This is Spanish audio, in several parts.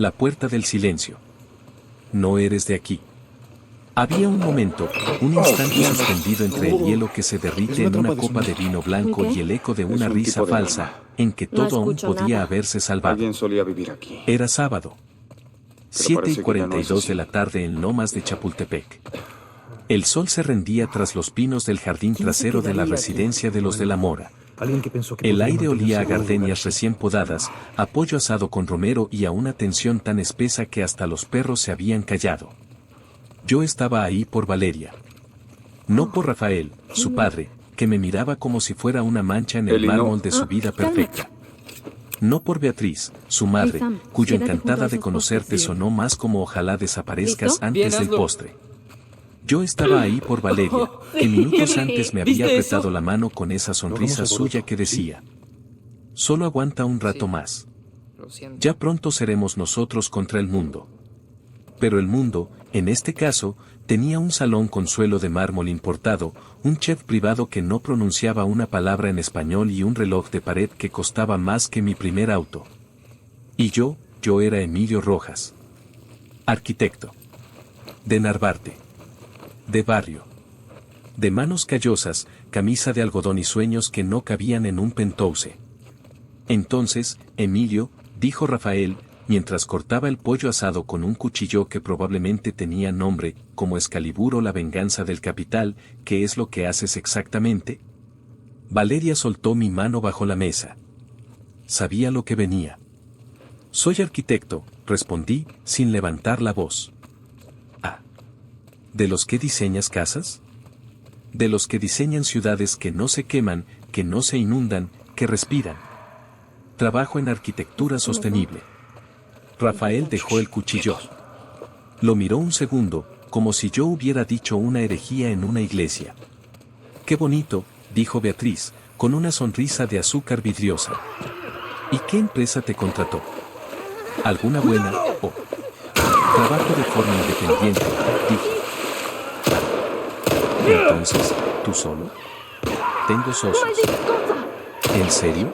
La puerta del silencio. No eres de aquí. Había un momento, un instante suspendido entre el hielo que se derrite en una copa de vino blanco y el eco de una risa falsa, en que todo aún podía haberse salvado. Alguien solía vivir aquí. Era sábado. 7:42 así. de la tarde en Lomas de Chapultepec. El sol se rendía tras los pinos del jardín trasero de la residencia de los de la Mora. El aire olía a gardenias recién podadas, a pollo asado con romero y a una tensión tan espesa que hasta los perros se habían callado. Yo estaba ahí por Valeria. No por Rafael, su padre, que me miraba como si fuera una mancha en el mármol de su vida perfecta. No por Beatriz, su madre, cuyo encantada de conocerte sonó más como ojalá desaparezcas antes del postre. Yo estaba ahí por Valeria, que minutos antes me había apretado la mano con esa sonrisa suya que decía: solo aguanta un rato más. Ya pronto seremos nosotros contra el mundo. Pero el mundo, en este caso, tenía un salón con suelo de mármol importado, un chef privado que no pronunciaba una palabra en español y un reloj de pared que costaba más que mi primer auto. Y yo era Emilio Rojas. Arquitecto. De Narvarte. De barrio. De manos callosas, camisa de algodón y sueños que no cabían en un penthouse. Entonces, Emilio, dijo Rafael, mientras cortaba el pollo asado con un cuchillo que probablemente tenía nombre, como Excalibur o la venganza del capital, ¿qué es lo que haces exactamente? Valeria soltó mi mano bajo la mesa. Sabía lo que venía. Soy arquitecto, respondí, sin levantar la voz. Ah. ¿De los que diseñas casas? De los que diseñan ciudades que no se queman, que no se inundan, que respiran. Trabajo en arquitectura sostenible. Rafael dejó el cuchillo. Lo miró un segundo, como si yo hubiera dicho una herejía en una iglesia. Qué bonito, dijo Beatriz, con una sonrisa de azúcar vidriosa. ¿Y qué empresa te contrató? ¿Alguna buena o? Trabajo de forma independiente, dije. Entonces, ¿tú solo? Tengo socios. ¿En serio?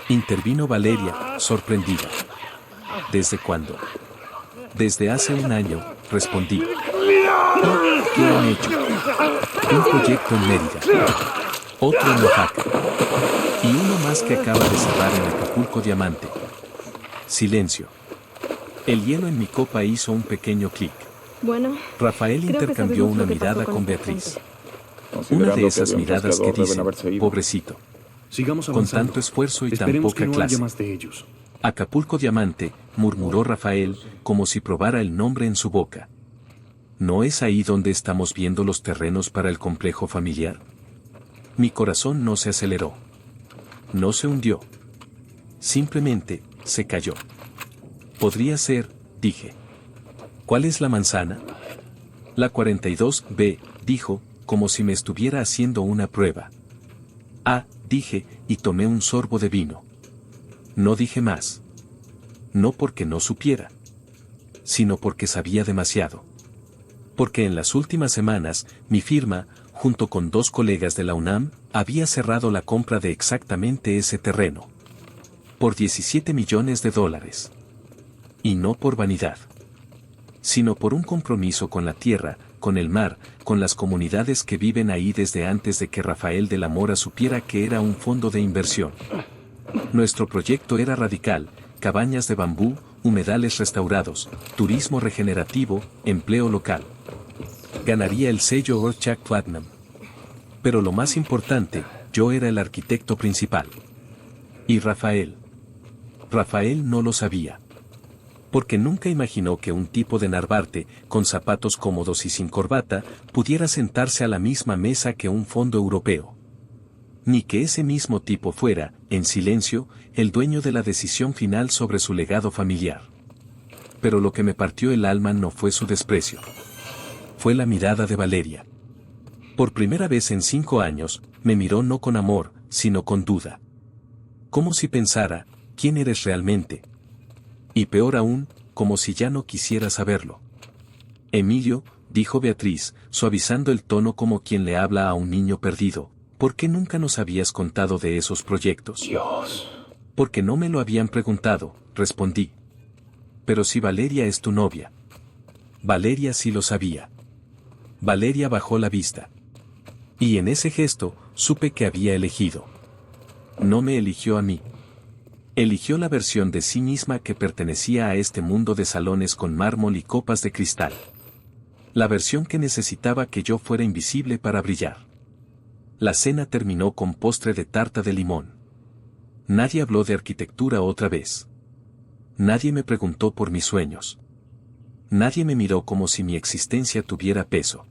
Intervino Valeria, sorprendida. ¿Desde cuándo? Desde hace un año, respondí. ¿Y qué han hecho? Un proyecto en Mérida. Otro en Oaxaca. Y uno más que acaba de cerrar en Acapulco Diamante. Silencio. El hielo en mi copa hizo un pequeño clic. Bueno, Rafael intercambió una mirada con Beatriz. Una de esas miradas que dicen, pobrecito. Con tanto esfuerzo y tan poca clase. Acapulco Diamante, murmuró Rafael, como si probara el nombre en su boca. ¿No es ahí donde estamos viendo los terrenos para el complejo familiar? Mi corazón no se aceleró. No se hundió. Simplemente, se cayó. Podría ser, dije. ¿Cuál es la manzana? La 42B, dijo, como si me estuviera haciendo una prueba. Ah, dije, y tomé un sorbo de vino. No dije más. No porque no supiera, sino porque sabía demasiado. Porque en las últimas semanas, mi firma, junto con 2 colegas de la UNAM, había cerrado la compra de exactamente ese terreno. Por $17 millones. Y no por vanidad, sino por un compromiso con la tierra, con el mar, con las comunidades que viven ahí desde antes de que Rafael de la Mora supiera que era un fondo de inversión. Nuestro proyecto era radical: cabañas de bambú, humedales restaurados, turismo regenerativo, empleo local. Ganaría el sello Orchak Platinum. Pero lo más importante, yo era el arquitecto principal. Y Rafael no lo sabía. Porque nunca imaginó que un tipo de Narvarte, con zapatos cómodos y sin corbata, pudiera sentarse a la misma mesa que un fondo europeo. Ni que ese mismo tipo fuera, en silencio, el dueño de la decisión final sobre su legado familiar. Pero lo que me partió el alma no fue su desprecio. Fue la mirada de Valeria. Por primera vez en 5 años, me miró no con amor, sino con duda. Como si pensara, ¿quién eres realmente? Y peor aún, como si ya no quisiera saberlo. Emilio, dijo Beatriz, suavizando el tono como quien le habla a un niño perdido, ¿por qué nunca nos habías contado de esos proyectos? Dios. Porque no me lo habían preguntado, respondí. Pero si Valeria es tu novia. Valeria sí lo sabía. Valeria bajó la vista. Y en ese gesto, supe que había elegido. No me eligió a mí. Eligió la versión de sí misma que pertenecía a este mundo de salones con mármol y copas de cristal. La versión que necesitaba que yo fuera invisible para brillar. La cena terminó con postre de tarta de limón. Nadie habló de arquitectura otra vez. Nadie me preguntó por mis sueños. Nadie me miró como si mi existencia tuviera peso.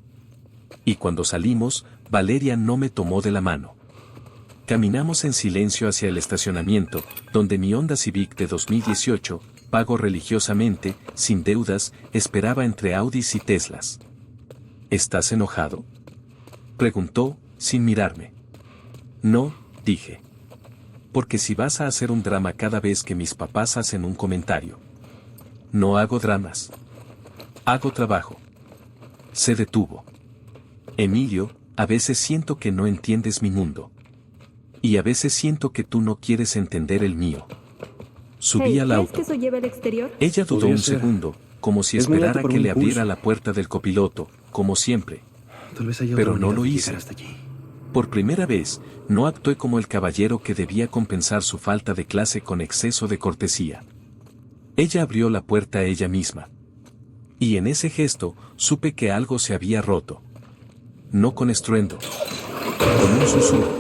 Y cuando salimos, Valeria no me tomó de la mano. Caminamos en silencio hacia el estacionamiento, donde mi Honda Civic de 2018, pago religiosamente, sin deudas, esperaba entre Audis y Teslas. ¿Estás enojado?, preguntó, sin mirarme. No, dije. Porque si vas a hacer un drama cada vez que mis papás hacen un comentario. No hago dramas. Hago trabajo. Se detuvo. Emilio, a veces siento que no entiendes mi mundo. Y a veces siento que tú no quieres entender el mío. Subí al auto. ¿Crees que eso lleva al exterior? Ella dudó un segundo, como si esperara que le abriera la puerta del copiloto, como siempre. Pero no lo hice. Por primera vez, no actué como el caballero que debía compensar su falta de clase con exceso de cortesía. Ella abrió la puerta a ella misma. Y en ese gesto, supe que algo se había roto. No con estruendo. Con un susurro.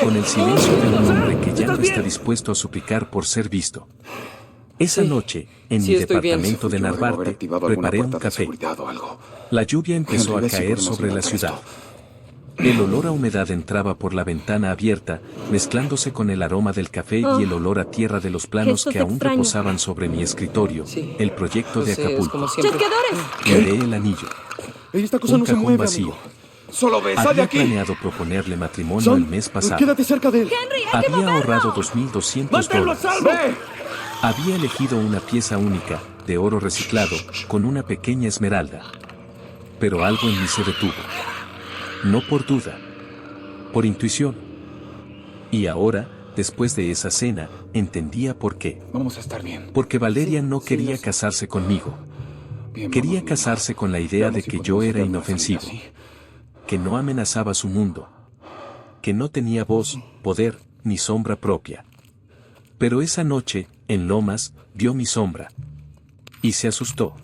Con el silencio de un hombre que ya no está dispuesto a suplicar por ser visto. Esa noche, en mi departamento de Narvarte, preparé un café. La lluvia empezó a caer sobre la ciudad. El olor a humedad entraba por la ventana abierta, mezclándose con el aroma del café y el olor a tierra de los planos que aún reposaban sobre mi escritorio, el proyecto de Acapulco. Miré el anillo. Un cajón vacío. Había planeado proponerle matrimonio el mes pasado. Quédate cerca de él. Había ahorrado $2,200. Había elegido una pieza única, de oro reciclado, con una pequeña esmeralda. Pero algo en mí se detuvo. No por duda. Por intuición. Y ahora, después de esa cena, entendía por qué. Vamos a estar bien. Porque Valeria no quería casarse conmigo. Quería casarse con la idea de que yo era inofensivo. Que no amenazaba su mundo. Que no tenía voz, poder, ni sombra propia. Pero esa noche, en Lomas, vio mi sombra. Y se asustó.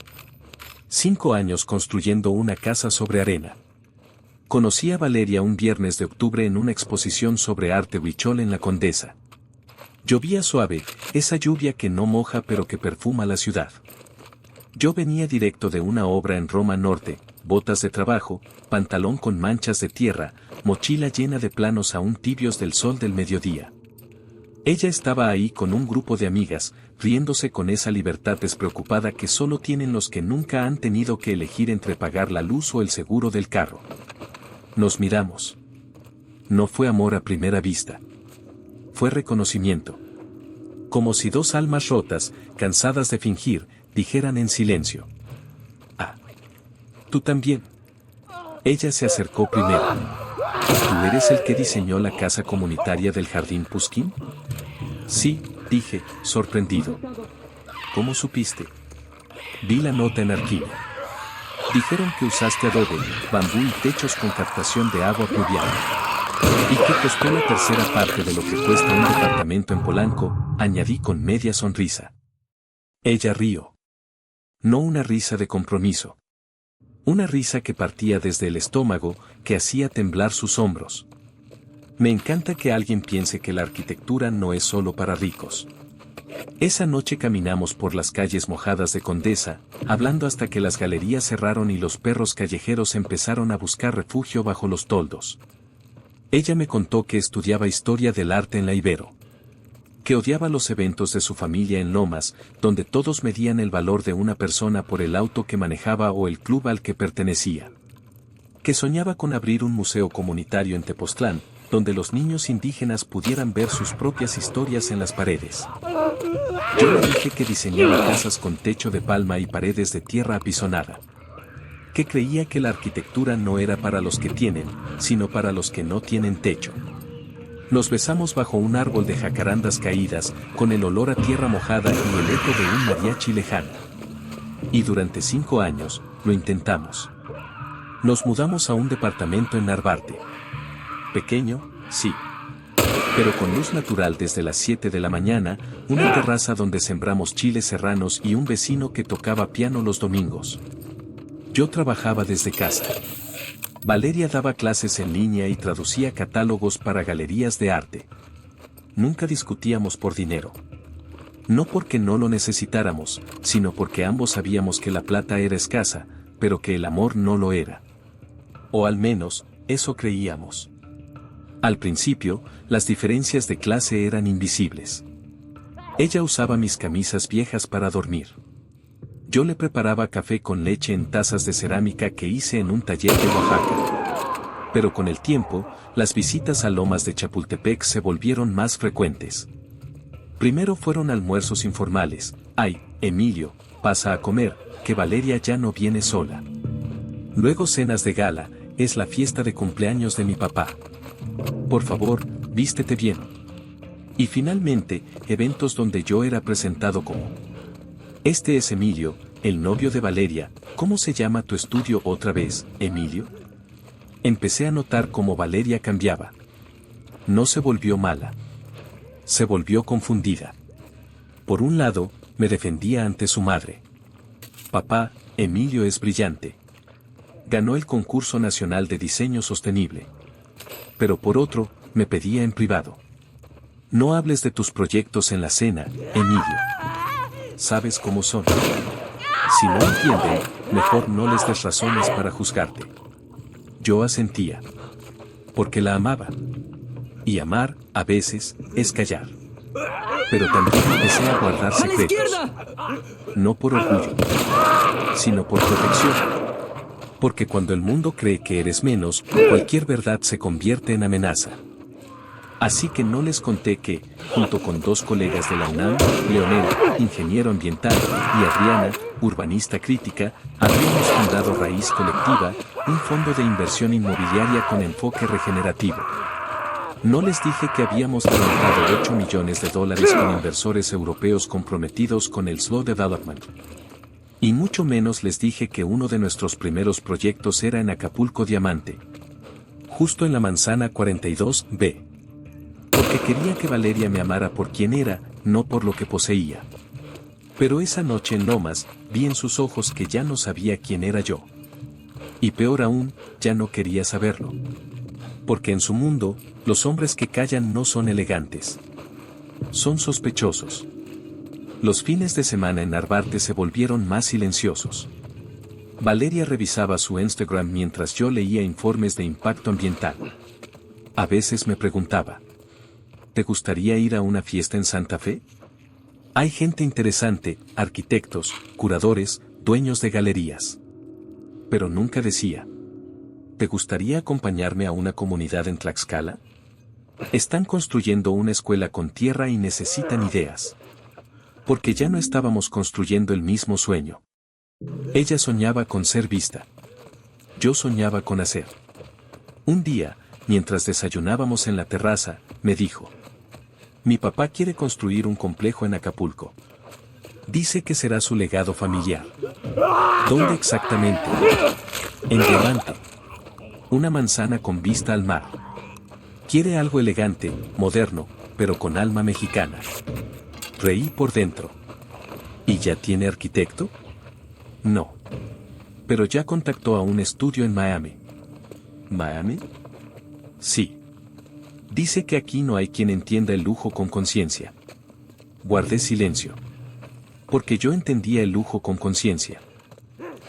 5 años construyendo una casa sobre arena. Conocí a Valeria un viernes de octubre en una exposición sobre arte huichol en La Condesa. Llovía suave, esa lluvia que no moja pero que perfuma la ciudad. Yo venía directo de una obra en Roma Norte, botas de trabajo, pantalón con manchas de tierra, mochila llena de planos aún tibios del sol del mediodía. Ella estaba ahí con un grupo de amigas, riéndose con esa libertad despreocupada que solo tienen los que nunca han tenido que elegir entre pagar la luz o el seguro del carro. Nos miramos. No fue amor a primera vista. Fue reconocimiento. Como si dos almas rotas, cansadas de fingir, dijeran en silencio. Ah. Tú también. Ella se acercó primero. ¿Tú eres el que diseñó la casa comunitaria del Jardín Pushkin? Sí, dije, sorprendido. ¿Cómo supiste? Vi la nota en archivo. Dijeron que usaste adobe, bambú y techos con captación de agua pluvial. Y que costó la tercera parte de lo que cuesta un departamento en Polanco, añadí con media sonrisa. Ella rió. No una risa de compromiso. Una risa que partía desde el estómago, que hacía temblar sus hombros. Me encanta que alguien piense que la arquitectura no es solo para ricos. Esa noche caminamos por las calles mojadas de Condesa, hablando hasta que las galerías cerraron y los perros callejeros empezaron a buscar refugio bajo los toldos. Ella me contó que estudiaba historia del arte en la Ibero. Que odiaba los eventos de su familia en Lomas, donde todos medían el valor de una persona por el auto que manejaba o el club al que pertenecía. Que soñaba con abrir un museo comunitario en Tepoztlán, donde los niños indígenas pudieran ver sus propias historias en las paredes. Yo le dije que diseñaba casas con techo de palma y paredes de tierra apisonada. Que creía que la arquitectura no era para los que tienen, sino para los que no tienen techo. Nos besamos bajo un árbol de jacarandas caídas, con el olor a tierra mojada y el eco de un mariachi lejano. Y durante 5 años, lo intentamos. Nos mudamos a un departamento en Narvarte. Pequeño, sí. Pero con luz natural desde las 7 de la mañana, una terraza donde sembramos chiles serranos y un vecino que tocaba piano los domingos. Yo trabajaba desde casa. Valeria daba clases en línea y traducía catálogos para galerías de arte. Nunca discutíamos por dinero. No porque no lo necesitáramos, sino porque ambos sabíamos que la plata era escasa, pero que el amor no lo era. O al menos, eso creíamos. Al principio, las diferencias de clase eran invisibles. Ella usaba mis camisas viejas para dormir. Yo le preparaba café con leche en tazas de cerámica que hice en un taller de Oaxaca. Pero con el tiempo, las visitas a Lomas de Chapultepec se volvieron más frecuentes. Primero fueron almuerzos informales. Ay, Emilio, pasa a comer, que Valeria ya no viene sola. Luego cenas de gala, es la fiesta de cumpleaños de mi papá. Por favor, vístete bien. Y finalmente, eventos donde yo era presentado como: este es Emilio, el novio de Valeria. ¿Cómo se llama tu estudio otra vez, Emilio? Empecé a notar cómo Valeria cambiaba. No se volvió mala. Se volvió confundida. Por un lado, me defendía ante su madre. Papá, Emilio es brillante. Ganó el concurso nacional de diseño sostenible. Pero por otro, me pedía en privado: no hables de tus proyectos en la cena, Emilio. Sabes cómo son. Si no entienden, mejor no les des razones para juzgarte. Yo asentía. Porque la amaba. Y amar, a veces, es callar. Pero también empecé a guardar secretos. No por orgullo, sino por protección. Porque cuando el mundo cree que eres menos, cualquier verdad se convierte en amenaza. Así que no les conté que, junto con 2 colegas de la UNAM, Leonel, ingeniero ambiental, y Adriana, urbanista crítica, habíamos fundado Raíz Colectiva, un fondo de inversión inmobiliaria con enfoque regenerativo. No les dije que habíamos levantado $8 millones con inversores europeos comprometidos con el Slow Development. Y mucho menos les dije que uno de nuestros primeros proyectos era en Acapulco Diamante. Justo en la manzana 42B. Porque quería que Valeria me amara por quien era, no por lo que poseía. Pero esa noche en Lomas, vi en sus ojos que ya no sabía quién era yo. Y peor aún, ya no quería saberlo. Porque en su mundo, los hombres que callan no son elegantes. Son sospechosos. Los fines de semana en Narvarte se volvieron más silenciosos. Valeria revisaba su Instagram mientras yo leía informes de impacto ambiental. A veces me preguntaba: ¿te gustaría ir a una fiesta en Santa Fe? Hay gente interesante, arquitectos, curadores, dueños de galerías. Pero nunca decía: ¿te gustaría acompañarme a una comunidad en Tlaxcala? Están construyendo una escuela con tierra y necesitan ideas. Porque ya no estábamos construyendo el mismo sueño. Ella soñaba con ser vista. Yo soñaba con hacer. Un día, mientras desayunábamos en la terraza, me dijo: mi papá quiere construir un complejo en Acapulco. Dice que será su legado familiar. ¿Dónde exactamente? En Diamante. Una manzana con vista al mar. Quiere algo elegante, moderno, pero con alma mexicana. Reí por dentro. ¿Y ya tiene arquitecto? No. Pero ya contactó a un estudio en Miami. ¿Miami? Sí. Dice que aquí no hay quien entienda el lujo con conciencia. Guardé silencio. Porque yo entendía el lujo con conciencia.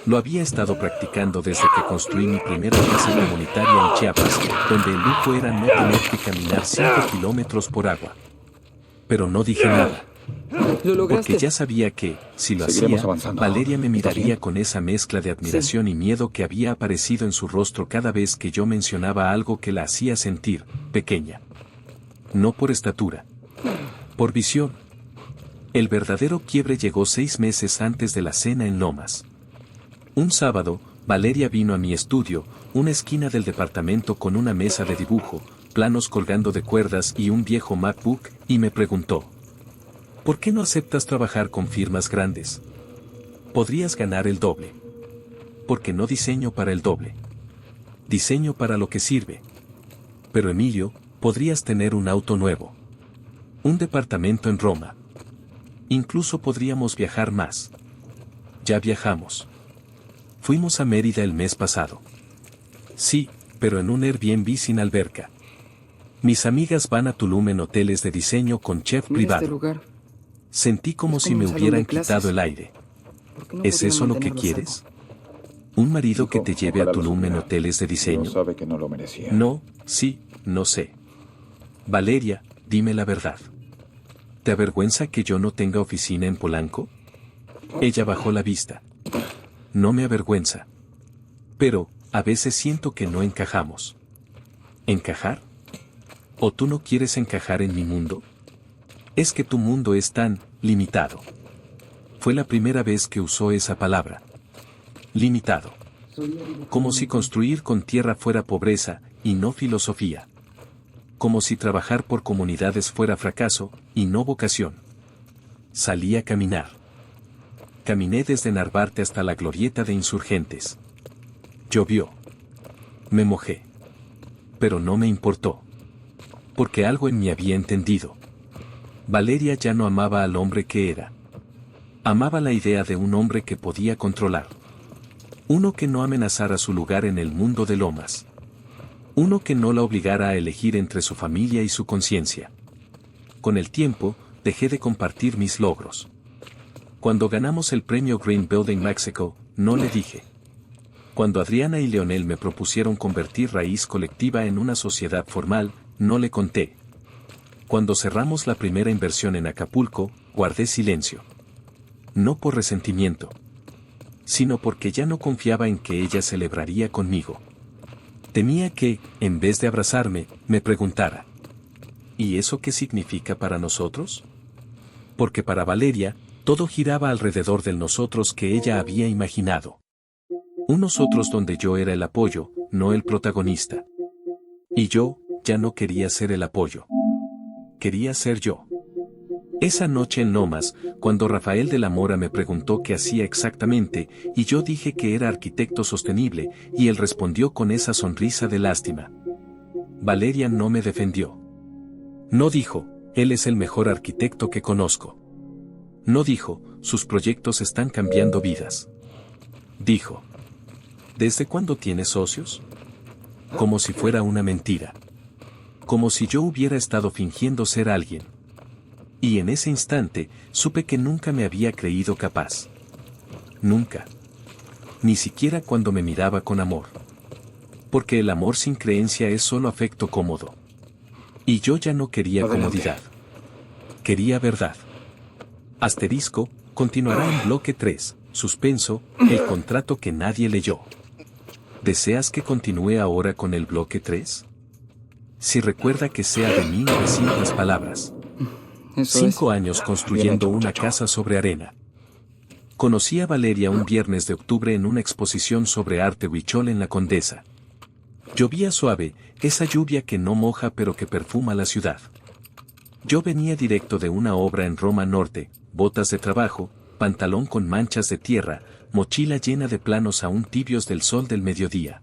Lo había estado practicando desde que construí mi primera casa comunitaria en Chiapas, donde el lujo era no tener que caminar 5 kilómetros por agua. Pero no dije nada. Porque ya sabía que, si lo hacía, Valeria me miraría con esa mezcla de admiración y miedo que había aparecido en su rostro cada vez que yo mencionaba algo que la hacía sentir pequeña. No por estatura. Por visión. El verdadero quiebre llegó 6 meses antes de la cena en Lomas. Un sábado, Valeria vino a mi estudio, una esquina del departamento con una mesa de dibujo, planos colgando de cuerdas y un viejo MacBook, y me preguntó: ¿por qué no aceptas trabajar con firmas grandes? Podrías ganar el doble. Porque no diseño para el doble. Diseño para lo que sirve. Pero Emilio, podrías tener un auto nuevo. Un departamento en Roma. Incluso podríamos viajar más. Ya viajamos. Fuimos a Mérida el mes pasado. Sí, pero en un Airbnb sin alberca. Mis amigas van a Tulum en hoteles de diseño con chef privado. Este lugar. Sentí como si me hubieran quitado el aire. ¿Es eso lo que quieres? ¿Un marido que te lleve a Tulum en hoteles de diseño? Sabe que no lo merecía. No, sí, no sé. Valeria, dime la verdad. ¿Te avergüenza que yo no tenga oficina en Polanco? Ella bajó la vista. No me avergüenza. Pero, a veces siento que no encajamos. ¿Encajar? ¿O tú no quieres encajar en mi mundo? Es que tu mundo es tan limitado. Fue la primera vez que usó esa palabra. Limitado. Como si construir con tierra fuera pobreza, y no filosofía. Como si trabajar por comunidades fuera fracaso, y no vocación. Salí a caminar. Caminé desde Narvarte hasta la glorieta de Insurgentes. Llovió. Me mojé. Pero no me importó. Porque algo en mí había entendido. Valeria ya no amaba al hombre que era. Amaba la idea de un hombre que podía controlar. Uno que no amenazara su lugar en el mundo de Lomas. Uno que no la obligara a elegir entre su familia y su conciencia. Con el tiempo, dejé de compartir mis logros. Cuando ganamos el premio Green Building Mexico, no le dije. Cuando Adriana y Leonel me propusieron convertir Raíz Colectiva en una sociedad formal, no le conté. Cuando cerramos la primera inversión en Acapulco, guardé silencio. No por resentimiento, sino porque ya no confiaba en que ella celebraría conmigo. Temía que, en vez de abrazarme, me preguntara: ¿y eso qué significa para nosotros? Porque para Valeria, todo giraba alrededor del nosotros que ella había imaginado. Un nosotros donde yo era el apoyo, no el protagonista. Y yo, ya no quería ser el apoyo. Quería ser yo. Esa noche en Lomas, cuando Rafael de la Mora me preguntó qué hacía exactamente, y yo dije que era arquitecto sostenible, y él respondió con esa sonrisa de lástima. Valeria no me defendió. No dijo: él es el mejor arquitecto que conozco. No dijo: sus proyectos están cambiando vidas. Dijo: ¿desde cuándo tienes socios? Como si fuera una mentira. Como si yo hubiera estado fingiendo ser alguien. Y en ese instante, supe que nunca me había creído capaz. Nunca. Ni siquiera cuando me miraba con amor. Porque el amor sin creencia es solo afecto cómodo. Y yo ya no quería comodidad. Quería verdad. Asterisco, continuará en bloque 3, suspenso, el contrato que nadie leyó. ¿Deseas que continúe ahora con el bloque 3? Si recuerda que sea de 1900 palabras. 5 años construyendo una casa sobre arena. Conocí a Valeria un viernes de octubre en una exposición sobre arte huichol en La Condesa. Llovía suave, esa lluvia que no moja pero que perfuma la ciudad. Yo venía directo de una obra en Roma Norte, botas de trabajo, pantalón con manchas de tierra, mochila llena de planos aún tibios del sol del mediodía.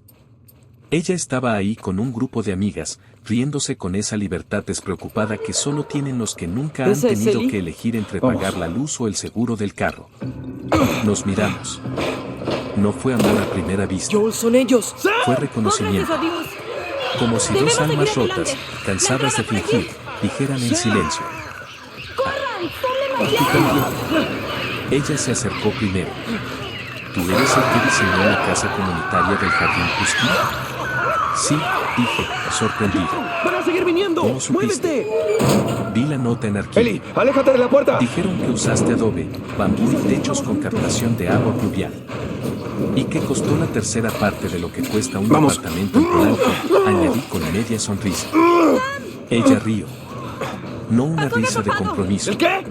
Ella estaba ahí con un grupo de amigas, riéndose con esa libertad despreocupada que solo tienen los que nunca han tenido que elegir entre pagar la luz o el seguro del carro. Nos miramos. No fue amor a primera vista. Joel, son ellos. Fue reconocimiento. Como si dos almas rotas, cansadas de fingir, dijeran en silencio: ¿tú también? Ella se acercó primero. ¿Tú eres el que diseñó la casa comunitaria del Jardín Cusquín? Sí, dije, sorprendido. ¡Van a seguir viniendo! ¿Cómo supiste? ¡Muévete! Vi la nota en archivo. ¡Eli, aléjate de la puerta! Dijeron que usaste adobe, bambú y techos con captación de agua pluvial. Y que costó la tercera parte de lo que cuesta un departamento en Polanco, añadí con media sonrisa. Ella rió. No una risa de compromiso. ¿El qué?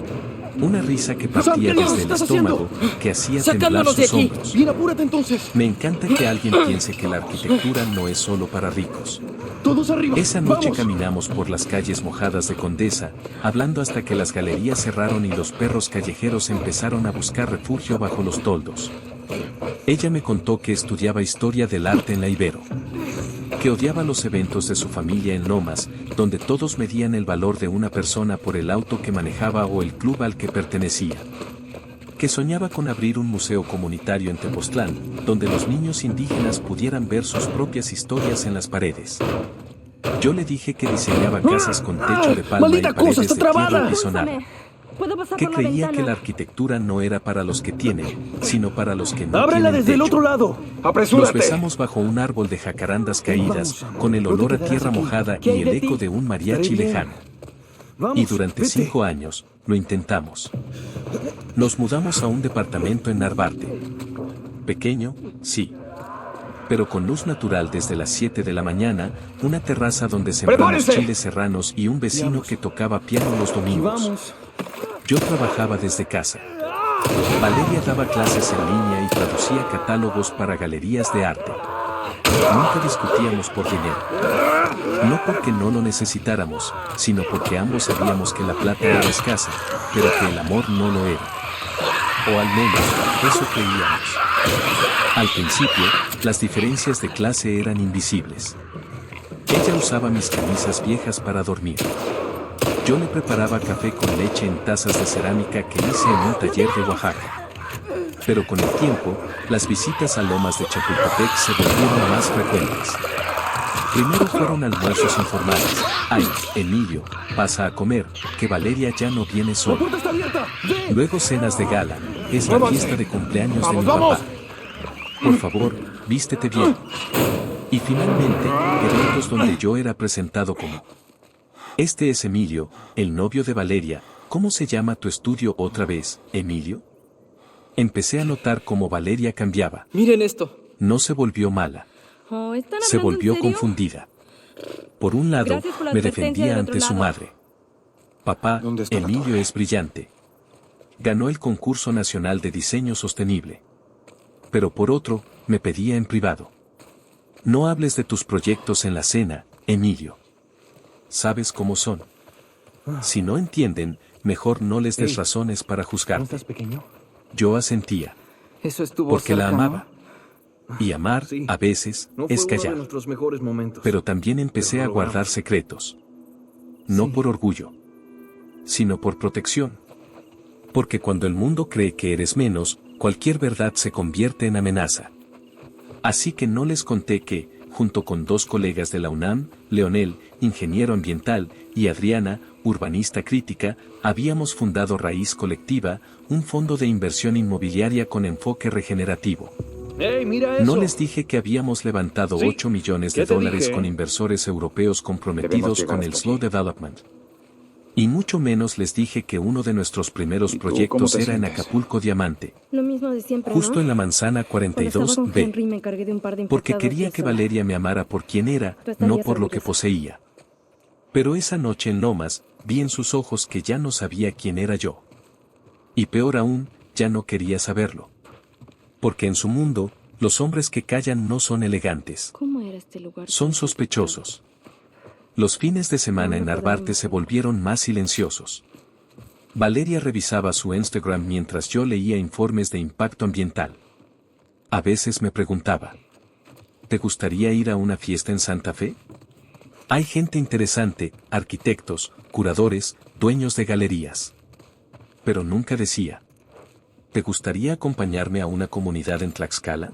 Una risa que partía desde el estómago, que hacía temblar sus hombros. Bien, apúrate entonces. Me encanta que alguien piense que la arquitectura no es solo para ricos. Todos arriba. Esa noche ¡Vamos! caminamos por las calles mojadas de Condesa, hablando hasta que las galerías cerraron y los perros callejeros empezaron a buscar refugio bajo los toldos. Ella me contó que estudiaba historia del arte en la Ibero, que odiaba los eventos de su familia en Lomas, donde todos medían el valor de una persona por el auto que manejaba o el club al que pertenecía, que soñaba con abrir un museo comunitario en Tepoztlán, donde los niños indígenas pudieran ver sus propias historias en las paredes. Yo le dije que diseñaba casas con techo de palma y ¡Maldita cosa, paredes está de tierra trabada! apisonada, ¿Puedo pasar que por la creía que la ventana? arquitectura no era para los que tienen, sino para los que no ¡Ábrela tienen desde el techo. otro lado! Nos ¡Apresúrate! besamos bajo un árbol de jacarandas caídas, Vamos, amor. con el No te olor a quedarás tierra aquí. mojada ¿Qué y hay el de eco ti? de un mariachi Estaré bien. lejano. Vamos, Y durante vete. 5 años, lo intentamos. Nos mudamos a un departamento en Narvarte. Pequeño, sí. Pero con luz natural desde las 7 de la mañana, una terraza donde sembramos ¡Prepárense! chiles serranos y un vecino Vamos. que tocaba piano los Y domingos. vamos. Yo trabajaba desde casa. Valeria daba clases en línea y traducía catálogos para galerías de arte. Nunca discutíamos por dinero. No porque no lo necesitáramos, sino porque ambos sabíamos que la plata era escasa, pero que el amor no lo era. O al menos, eso creíamos. Al principio, las diferencias de clase eran invisibles. Ella usaba mis camisas viejas para dormir. Yo le preparaba café con leche en tazas de cerámica que hice en un taller de Oaxaca. Pero con el tiempo, las visitas a Lomas de Chapultepec se volvieron más frecuentes. Primero fueron almuerzos informales. Ay, Emilio, pasa a comer, que Valeria ya no viene ¡La sola. puerta está abierta! ¡Ven! Luego cenas de gala, es la Vamos. fiesta de cumpleaños de mi ¡Vamos! papá. Por favor, vístete bien. Y finalmente, eventos donde yo era presentado como: este es Emilio, el novio de Valeria. ¿Cómo se llama tu estudio otra vez, Emilio? Empecé a notar cómo Valeria cambiaba. Miren esto. No se volvió mala, Oh, ¿están se hablando en volvió serio? confundida. Por un lado, Gracias por la me advertencia defendía del ante otro su lado. madre. Papá, ¿Dónde está la Emilio torre? es brillante. Ganó el concurso nacional de diseño sostenible. Pero por otro, me pedía en privado: no hables de tus proyectos en la cena, Emilio. ¿Sabes cómo son? Si no entienden, mejor no les des Ey, razones para ¿No juzgarte. estás pequeño? Yo asentía, Eso estuvo porque la cerca, ¿no? amaba. Y amar, Sí. a veces, No fue es uno de callar. nuestros mejores momentos. Pero también empecé Pero a lo guardar logramos. secretos. No Sí. por orgullo, sino por protección. Porque cuando el mundo cree que eres menos, cualquier verdad se convierte en amenaza. Así que no les conté que, junto con 2 colegas de la UNAM, Leonel, ingeniero ambiental, y Adriana, urbanista crítica, habíamos fundado Raíz Colectiva, un fondo de inversión inmobiliaria con enfoque regenerativo. ¡Ey, mira eso! No les dije que habíamos levantado Sí. 8 millones ¿Qué de te dólares dije? con inversores europeos Debemos comprometidos llegar con el hasta slow aquí. development. Y mucho menos les dije que uno de nuestros primeros ¿Y tú cómo proyectos te era en sientes? Acapulco Diamante, Lo mismo de siempre, justo ¿no? en la manzana Cuando estaba con 42B, Henry me encargué de un par de porque infectados quería yo que sola. Valeria me amara por quien era, Tú estarías no por lo que orgullosa. poseía. Pero esa noche en Lomas, vi en sus ojos que ya no sabía quién era yo. Y peor aún, ya no quería saberlo. Porque en su mundo, los hombres que callan no son elegantes, ¿Cómo era este lugar? son sospechosos. Los fines de semana en Narvarte se volvieron más silenciosos. Valeria revisaba su Instagram mientras yo leía informes de impacto ambiental. A veces me preguntaba: ¿te gustaría ir a una fiesta en Santa Fe? Hay gente interesante, arquitectos, curadores, dueños de galerías. Pero nunca decía: ¿te gustaría acompañarme a una comunidad en Tlaxcala?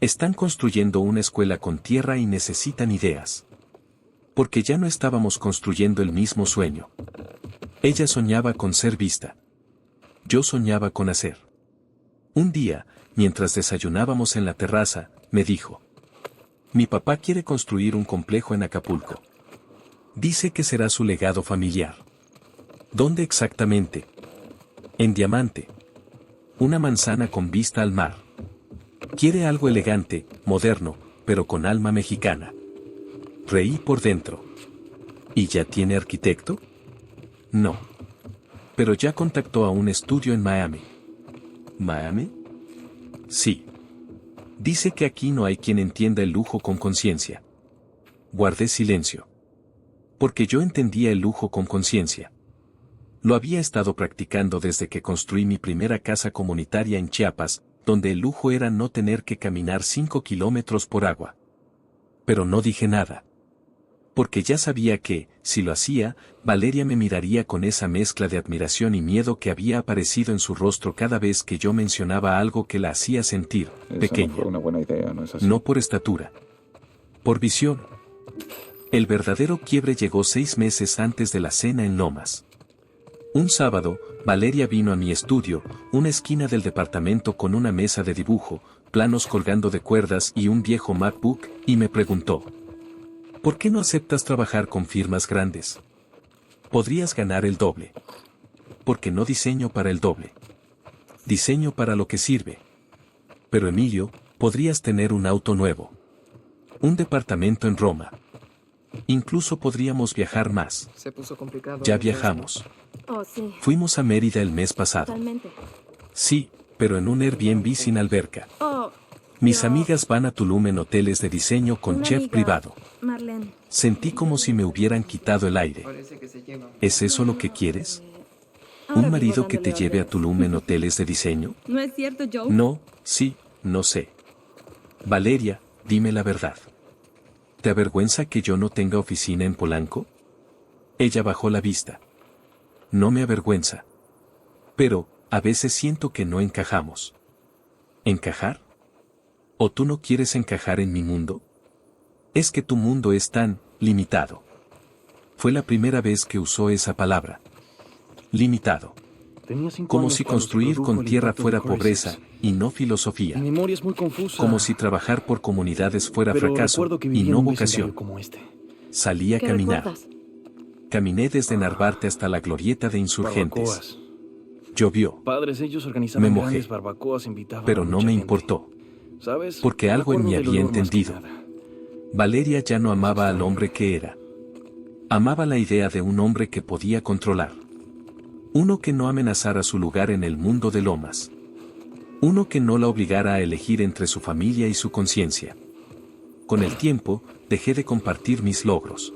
Están construyendo una escuela con tierra y necesitan ideas. Porque ya no estábamos construyendo el mismo sueño. Ella soñaba con ser vista. Yo soñaba con hacer. Un día, mientras desayunábamos en la terraza, me dijo: mi papá quiere construir un complejo en Acapulco. Dice que será su legado familiar. ¿Dónde exactamente? En Diamante. Una manzana con vista al mar. Quiere algo elegante, moderno, pero con alma mexicana. Reí por dentro. ¿Y ya tiene arquitecto? No. pero ya contactó a un estudio en Miami. ¿Miami? Sí. Dice que aquí no hay quien entienda el lujo con conciencia. Guardé silencio. Porque yo entendía el lujo con conciencia. Lo había estado practicando desde que construí mi primera casa comunitaria en Chiapas, donde el lujo era no tener que caminar 5 kilómetros por agua. Pero no dije nada. Porque ya sabía que, si lo hacía, Valeria me miraría con esa mezcla de admiración y miedo que había aparecido en su rostro cada vez que yo mencionaba algo que la hacía sentir pequeña. No fue una buena idea, ¿no es así? No por estatura. Por visión. El verdadero quiebre llegó 6 meses antes de la cena en Lomas. Un sábado, Valeria vino a mi estudio, una esquina del departamento con una mesa de dibujo, planos colgando de cuerdas y un viejo MacBook, y me preguntó: ¿por qué no aceptas trabajar con firmas grandes? Podrías ganar el doble. Porque no diseño para el doble. Diseño para lo que sirve. Pero Emilio, podrías tener un auto nuevo. Un departamento en Roma. Incluso podríamos viajar más. Se puso complicado. Ya viajamos. Oh, sí. Fuimos a Mérida el mes pasado. Totalmente. Sí, pero en un Airbnb sin alberca. Oh, Mis no. amigas van a Tulum en hoteles de diseño con Una chef amiga, privado. Marlene. Sentí como si me hubieran quitado el aire. Parece que se llevan. ¿Es eso lo que quieres? Ahora ¿Un marido vivo que te dándole lleve a órdenes. Tulum en hoteles de diseño? ¿No es cierto, Joe? No, sí, no sé. Valeria, dime la verdad. ¿Te avergüenza que yo no tenga oficina en Polanco? Ella bajó la vista. No me avergüenza. Pero, a veces siento que no encajamos. ¿Encajar? ¿O tú no quieres encajar en mi mundo? Es que tu mundo es tan limitado. Fue la primera vez que usó esa palabra. Limitado. Tenía 5 Como años si cuando se construir produjo con el tierra impacto de fuera Crisis. pobreza, y no filosofía. Mi memoria es muy confusa. Como si trabajar por comunidades fuera pero fracaso, recuerdo que y vivía en no un vocación. vecindario como este. Salí a ¿Qué caminar. recuerdas? Caminé desde Narvarte hasta la glorieta de Insurgentes. Barbacoas. Llovió, Padres ellos organizaban Me mojé. grandes barbacoas, invitaban pero a no mucha me gente. importó. ¿Sabes? Porque Me algo en mí acuerdo del había olor más que entendido. nada. Valeria ya no amaba al hombre que era. Amaba la idea de un hombre que podía controlar. Uno que no amenazara su lugar en el mundo de Lomas. Uno que no la obligara a elegir entre su familia y su conciencia. Con el tiempo, dejé de compartir mis logros.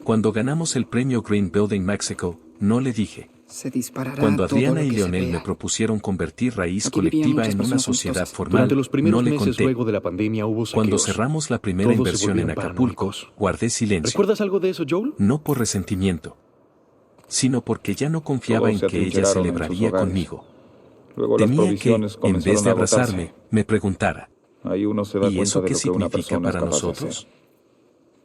Cuando ganamos el premio Green Building Mexico, no le dije. Se disparará Cuando todo Adriana lo y que se Leonel me vea. propusieron convertir Raíz Aquí vivían Colectiva muchas en una personas sociedad amistosas. formal, Durante los primeros no le meses conté. luego de la pandemia hubo saqueos. Cuando cerramos la primera Todos se inversión en volvieron Acapulco, paranoicos. guardé silencio. ¿Recuerdas algo de eso, Joel? No por resentimiento, sino porque ya no confiaba Todos en se que ella atrincheraron en celebraría sus hogares. conmigo. Luego las Temía que, provisiones en comenzaron vez de a agotarse. abrazarme, me preguntara: Ahí uno se da ¿y cuenta eso de qué lo que una significa persona para es capaz de nosotros? hacer.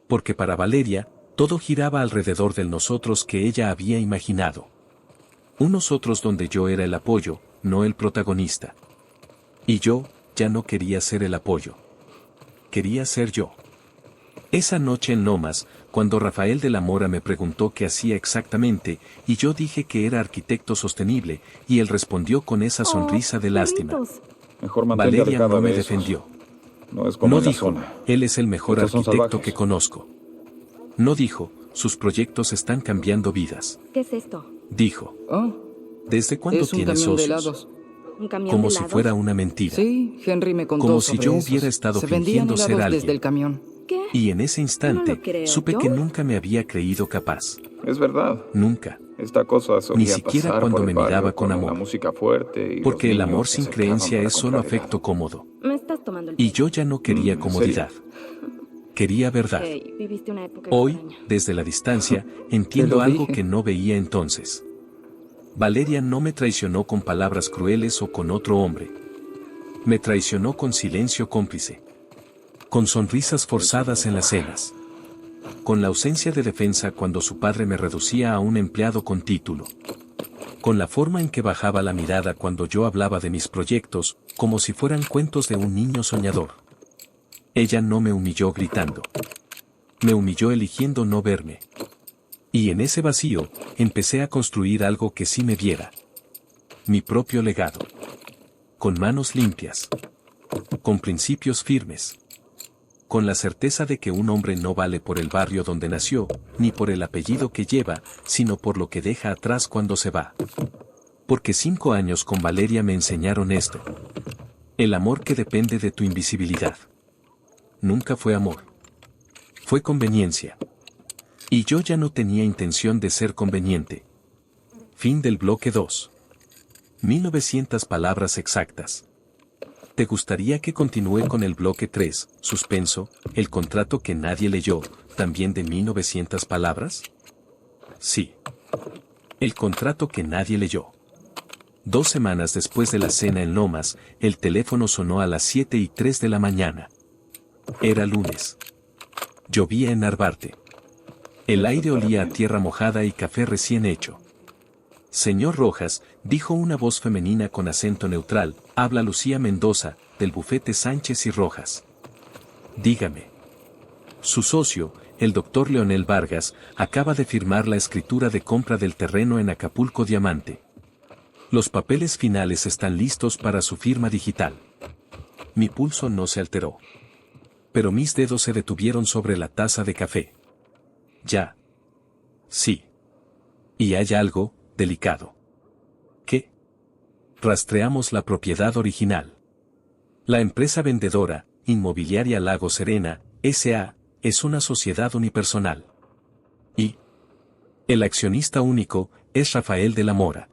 Porque para Valeria, todo giraba alrededor del nosotros que ella había imaginado. Un nosotros donde yo era el apoyo, no el protagonista. Y yo, ya no quería ser el apoyo. Quería ser yo. Esa noche en Lomas, cuando Rafael de la Mora me preguntó qué hacía exactamente, y yo dije que era arquitecto sostenible, y él respondió con esa sonrisa de lástima. Perritos. Mejor mantente Valeria alejada no me de esos. defendió. No es como No en la dijo, zona. él es el mejor Estos son arquitecto salvajes. que conozco. No dijo, sus proyectos están cambiando vidas. ¿Qué es esto? Dijo, Oh, ¿desde cuándo es un tienes camión de socios? helados. ¿Un camión Como de si helados? fuera una mentira. Sí, Henry me contó Como si sobre yo esos. hubiera estado Se vendían fingiendo ser helados alguien. desde el camión. ¿Qué? Y en ese instante, No lo creo, supe ¿yo? que nunca me había creído capaz. Es verdad. Nunca. Esta cosa solía Ni siquiera pasar cuando por me el barrio miraba con la amor. música fuerte y Porque los el niños amor se sin acercaban creencia para es solo comprar afecto cómodo. Me estás tomando el Y pelo. yo ya no quería ¿en comodidad. Quería verdad. Hey, viviste una época Hoy, extraña. desde la distancia, entiendo Te lo algo dije. que no veía entonces. Valeria no me traicionó con palabras crueles o con otro hombre. Me traicionó con silencio cómplice. Con sonrisas forzadas en las cenas. Con la ausencia de defensa cuando su padre me reducía a un empleado con título. Con la forma en que bajaba la mirada cuando yo hablaba de mis proyectos, como si fueran cuentos de un niño soñador. Ella no me humilló gritando. Me humilló eligiendo no verme. Y en ese vacío, empecé a construir algo que sí me viera. Mi propio legado. Con manos limpias. Con principios firmes. con la certeza de que un hombre no vale por el barrio donde nació, ni por el apellido que lleva, sino por lo que deja atrás cuando se va. Porque 5 años con Valeria me enseñaron esto. El amor que depende de tu invisibilidad. Nunca fue amor. Fue conveniencia. Y yo ya no tenía intención de ser conveniente. Fin del bloque 2. 1900 palabras exactas. ¿Te gustaría que continúe con el bloque 3, suspenso, el contrato que nadie leyó, también de 1900 palabras? Sí. El contrato que nadie leyó. 2 semanas después de la cena en Lomas, el teléfono sonó a las 7:03 de la mañana. Era lunes. Llovía en Narvarte. El aire olía a tierra mojada y café recién hecho. Señor Rojas, dijo una voz femenina con acento neutral, habla Lucía Mendoza, del bufete Sánchez y Rojas. Dígame. Su socio, el doctor Leonel Vargas, acaba de firmar la escritura de compra del terreno en Acapulco Diamante. Los papeles finales están listos para su firma digital. Mi pulso no se alteró. Pero mis dedos se detuvieron sobre la taza de café. Ya. Sí. Y hay algo delicado. ¿Qué? Rastreamos la propiedad original. La empresa vendedora, Inmobiliaria Lago Serena, S.A., es una sociedad unipersonal. Y el accionista único es Rafael de la Mora.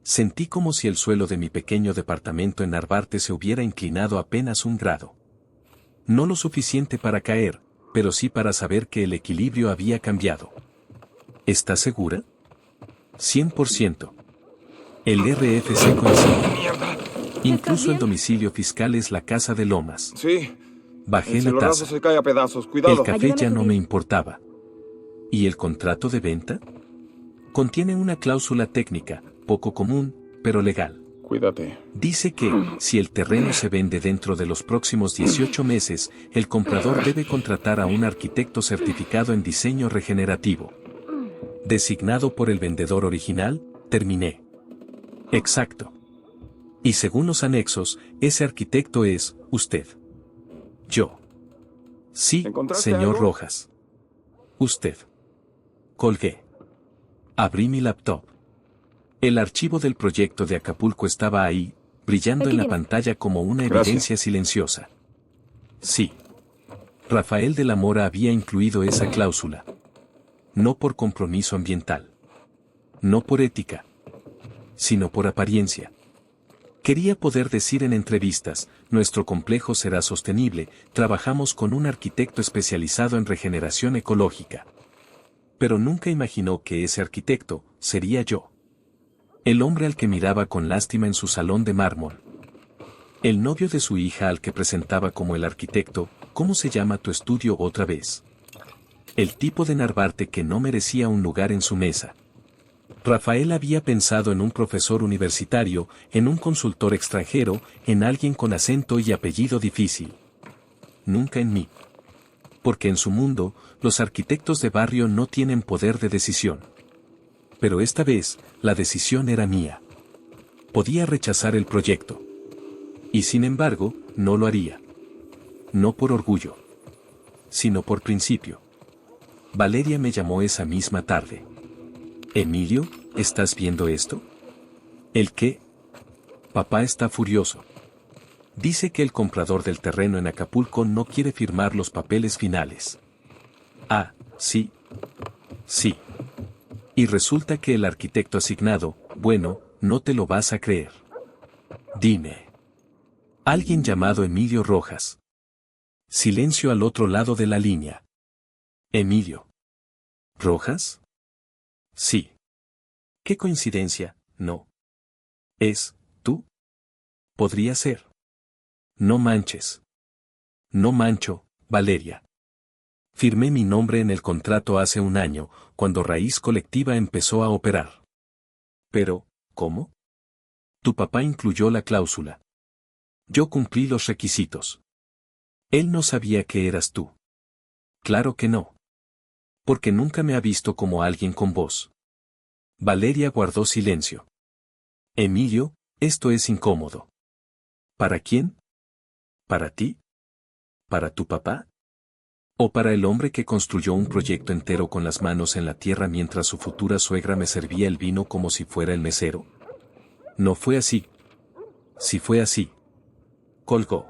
Sentí como si el suelo de mi pequeño departamento en Narvarte se hubiera inclinado apenas 1 grado. No lo suficiente para caer, pero sí para saber que el equilibrio había cambiado. ¿Estás segura? 100%. El RFC coincide. Incluso el domicilio fiscal es la casa de Lomas. Sí. Bajé El la cielo raso taza. se cae a pedazos. Cuidado. El café Ayúdame ya a no subir. me importaba. ¿Y el contrato de venta? Contiene una cláusula técnica, poco común, pero legal. Cuídate. Dice que, si el terreno se vende dentro de los próximos 18 meses, el comprador debe contratar a un arquitecto certificado en diseño regenerativo. Designado por el vendedor original, terminé. Exacto. Y según los anexos, ese arquitecto es, usted. Yo. Sí, ¿Encontraste señor algo? Rojas. Usted. Colgué. Abrí mi laptop. El archivo del proyecto de Acapulco estaba ahí, brillando Aquí en la tienes. pantalla como una Gracias. evidencia silenciosa. Sí. Rafael de la Mora había incluido esa cláusula. No por compromiso ambiental. No por ética. Sino por apariencia. Quería poder decir en entrevistas, nuestro complejo será sostenible, trabajamos con un arquitecto especializado en regeneración ecológica. Pero nunca imaginó que ese arquitecto sería yo. El hombre al que miraba con lástima en su salón de mármol. El novio de su hija al que presentaba como el arquitecto, ¿cómo se llama tu estudio otra vez? El tipo de Narvarte que no merecía un lugar en su mesa. Rafael había pensado en un profesor universitario, en un consultor extranjero, en alguien con acento y apellido difícil. Nunca en mí. Porque en su mundo, los arquitectos de barrio no tienen poder de decisión. Pero esta vez, la decisión era mía. Podía rechazar el proyecto. Y sin embargo, no lo haría. No por orgullo. Sino por principio. Valeria me llamó esa misma tarde. Emilio, ¿estás viendo esto? ¿El qué? Papá está furioso. Dice que el comprador del terreno en Acapulco no quiere firmar los papeles finales. Ah, sí. Sí. Y resulta que el arquitecto asignado, bueno, no te lo vas a creer. Dime. Alguien llamado Emilio Rojas. Silencio al otro lado de la línea. Emilio. ¿Rojas? Sí. ¿Qué coincidencia? No. ¿Es tú? Podría ser. No manches. No mancho, Valeria. Firmé mi nombre en el contrato hace 1 año, cuando Raíz Colectiva empezó a operar. Pero, ¿cómo? Tu papá incluyó la cláusula. Yo cumplí los requisitos. Él no sabía que eras tú. Claro que no. Porque nunca me ha visto como alguien con voz. Valeria guardó silencio. Emilio, esto es incómodo. ¿Para quién? ¿Para ti? ¿Para tu papá? O para el hombre que construyó un proyecto entero con las manos en la tierra mientras su futura suegra me servía el vino como si fuera el mesero. No fue así. Si fue así. Colgó.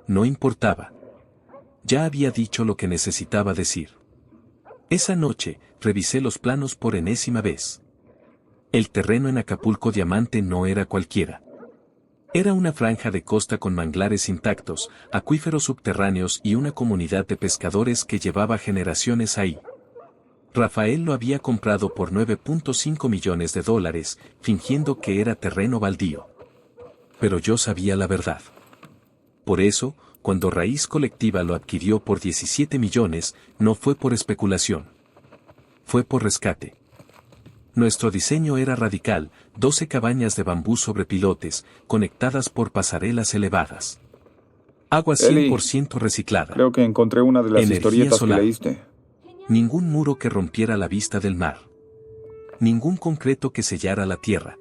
No importaba. Ya había dicho lo que necesitaba decir. Esa noche, revisé los planos por enésima vez. El terreno en Acapulco Diamante no era cualquiera. Era una franja de costa con manglares intactos, acuíferos subterráneos y una comunidad de pescadores que llevaba generaciones ahí. Rafael lo había comprado por $9.5 millones, fingiendo que era terreno baldío. Pero yo sabía la verdad. Por eso, cuando Raíz Colectiva lo adquirió por 17 millones, no fue por especulación. Fue por rescate. Nuestro diseño era radical, 12 cabañas de bambú sobre pilotes, conectadas por pasarelas elevadas. Agua 100% reciclada. Creo que encontré una de las Energía historietas solar. que leíste. Ningún muro que rompiera la vista del mar. Ningún concreto que sellara la tierra.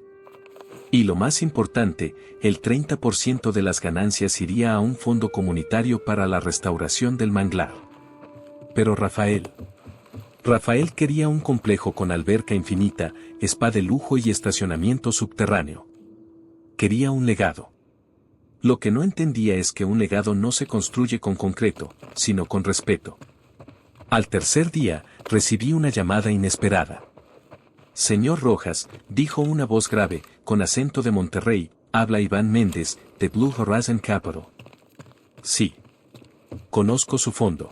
Y lo más importante, el 30% de las ganancias iría a un fondo comunitario para la restauración del manglar. Pero Rafael quería un complejo con alberca infinita, spa de lujo y estacionamiento subterráneo. Quería un legado. Lo que no entendía es que un legado no se construye con concreto, sino con respeto. Al tercer día, recibí una llamada inesperada. Señor Rojas, dijo una voz grave, con acento de Monterrey, habla Iván Méndez, de Blue Horizon Capital. Sí. Conozco su fondo.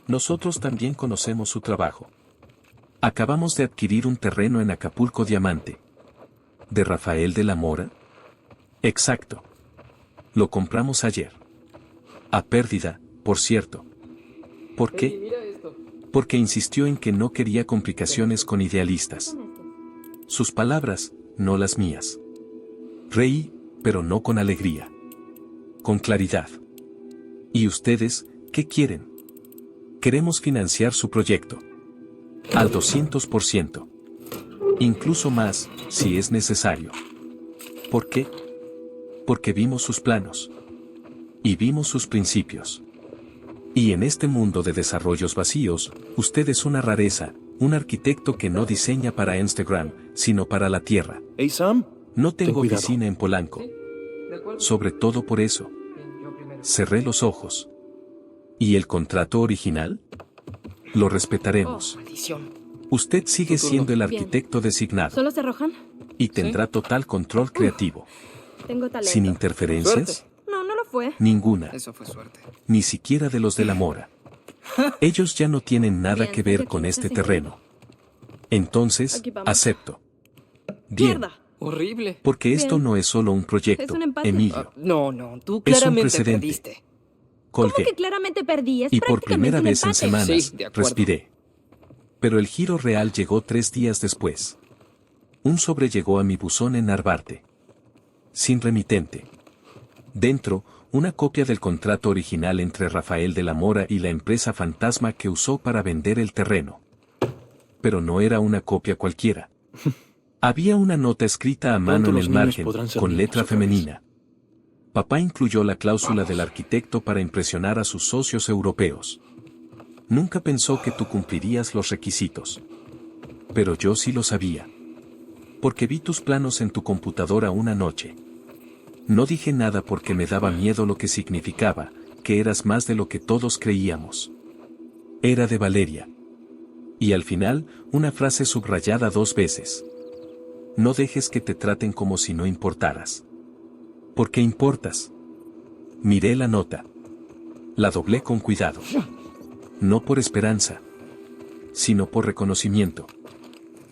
Nosotros también conocemos su trabajo. Acabamos de adquirir un terreno en Acapulco Diamante. ¿De Rafael de la Mora? Exacto. Lo compramos ayer. A pérdida, por cierto. ¿Por qué? Porque insistió en que no quería complicaciones con idealistas. Sus palabras, no las mías. Reí, pero no con alegría. Con claridad. ¿Y ustedes, qué quieren? Queremos financiar su proyecto. Al 200%. Incluso más, si es necesario. ¿Por qué? Porque vimos sus planos. Y vimos sus principios. Y en este mundo de desarrollos vacíos, usted es una rareza, un arquitecto que no diseña para Instagram, sino para la tierra. Hey Sam, No tengo cuidado. oficina en Polanco. ¿De acuerdo? Sobre todo por eso. Yo primero. Cerré los ojos. ¿Y el contrato original? Lo respetaremos. Maldición. Usted sigue Tu turno. siendo el Bien. arquitecto designado ¿Solo se arrojan? y tendrá total control creativo. Tengo talento. Sin interferencias, No, no lo fue. ninguna, Eso fue suerte. ni siquiera de los de la Mora. Ellos ya no tienen nada Bien, que ver ya con que este estás terreno. Entonces, Aquí vamos. acepto. Bien, ¡Mierda! Horrible. porque esto Bien. no es solo un proyecto, Es un empate. Emilio. No, tú Es un claramente precedente. perdiste. ¿Cómo Colgué. que claramente perdí? Es Y por primera prácticamente un vez en empate. semanas, Sí, de acuerdo. respiré. Pero el giro real llegó 3 días después. Un sobre llegó a mi buzón en Narvarte. Sin remitente. Dentro, una copia del contrato original entre Rafael de la Mora y la empresa fantasma que usó para vender el terreno. Pero no era una copia cualquiera. Había una nota escrita a mano en los el niños margen, podrán ser con niños letra otra vez. femenina. Papá incluyó la cláusula del arquitecto para impresionar a sus socios europeos. Nunca pensó que tú cumplirías los requisitos. Pero yo sí lo sabía. Porque vi tus planos en tu computadora una noche. No dije nada porque me daba miedo lo que significaba, que eras más de lo que todos creíamos. Era de Valeria. Y al final, una frase subrayada 2 veces. No dejes que te traten como si no importaras. ¿Por qué importas? Miré la nota. La doblé con cuidado. No por esperanza, sino por reconocimiento.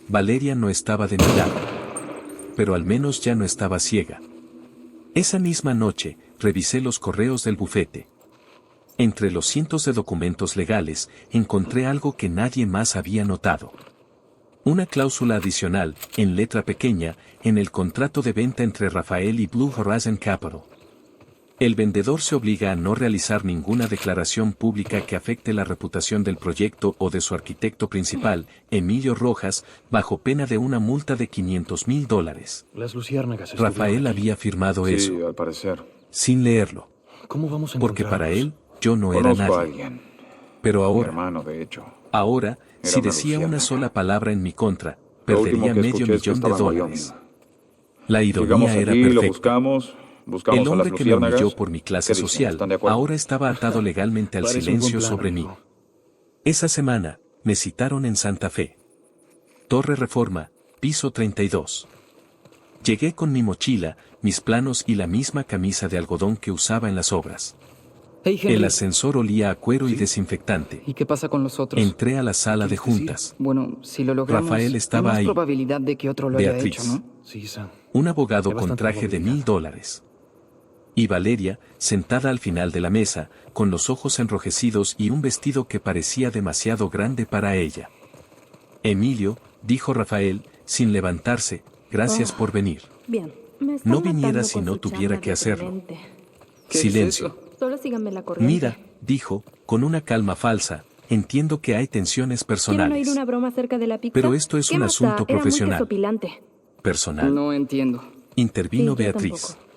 Valeria no estaba de mi lado. Pero al menos ya no estaba ciega. Esa misma noche, revisé los correos del bufete. Entre los cientos de documentos legales, encontré algo que nadie más había notado. Una cláusula adicional, en letra pequeña, en el contrato de venta entre Rafael y Blue Horizon Capital. El vendedor se obliga a no realizar ninguna declaración pública que afecte la reputación del proyecto o de su arquitecto principal, Emilio Rojas, bajo pena de una multa de $500,000. Las luciérnagas. Rafael estuvieron aquí. había firmado Sí, eso, al parecer. sin leerlo, ¿Cómo vamos a porque para encontrarlos? él, yo no era Conozco a nadie. alguien. Pero Mi ahora, hermano, de hecho. ahora, Era si una decía una luciérnaga. sola palabra en mi contra, Lo último perdería que medio escuché es que millón de estaba en dólares. Wyoming. La Llegamos ironía era aquí, lo perfecta. buscamos El a las hombre que me humilló luciérnagas. por mi clase ¿Qué dicen? social, ¿Están de acuerdo? ahora estaba atado legalmente al Parece un buen silencio plan, sobre mí. amigo. Esa semana, me citaron en Santa Fe. Torre Reforma, piso 32. Llegué con mi mochila, mis planos y la misma camisa de algodón que usaba en las obras. Hey, Henry. El ascensor olía a cuero y desinfectante. ¿Y qué pasa con los otros? Entré a la sala de juntas. Bueno, si lo logramos, Rafael estaba hay más ahí. probabilidad de que otro lo haya Beatriz. hecho, ¿no? Sí, Sam. Un abogado Hay con bastante traje de probabilidad. $1000. Y Valeria, sentada al final de la mesa, con los ojos enrojecidos y un vestido que parecía demasiado grande para ella. Emilio, dijo Rafael, sin levantarse, gracias por venir. Bien. Me están No viniera matando si con no su tuviera charla que hacerlo. deprimente. ¿Qué es Silencio. eso? Solo síganme la corriente. Mira, dijo, con una calma falsa, entiendo que hay tensiones ¿Quieren oír personales. una broma acerca de la pizza? Pero esto es ¿Qué un más asunto da? Era muy profesional. desopilante. Personal. No entiendo. Intervino Sí, yo Beatriz. tampoco.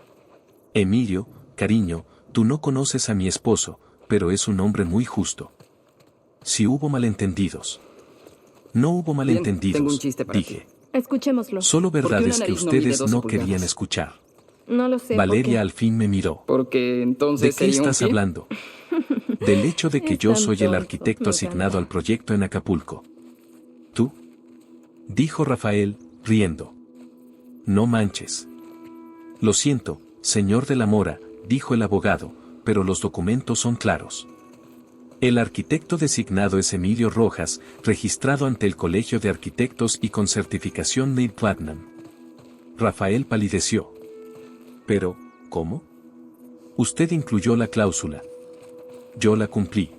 Emilio, cariño, tú no conoces a mi esposo, pero es un hombre muy justo. Si hubo malentendidos. No hubo malentendidos, tengo un chiste para dije. Escuchémoslo. Solo ¿Por qué verdades una que nariz no mide ustedes 12 no pulgadas? querían escuchar. No lo sé. Valeria ¿por al fin me miró. Porque ¿De entonces qué sería un estás pie. hablando? Del hecho de que Es yo tan soy el tonto, arquitecto me asignado encanta. al proyecto en Acapulco. ¿Tú? Dijo Rafael, riendo. No manches. Lo siento, señor de la Mora, dijo el abogado, pero los documentos son claros. El arquitecto designado es Emilio Rojas, registrado ante el Colegio de Arquitectos y con certificación NAIL Platinum. Rafael palideció. Pero, ¿cómo? Usted incluyó la cláusula. Yo la cumplí.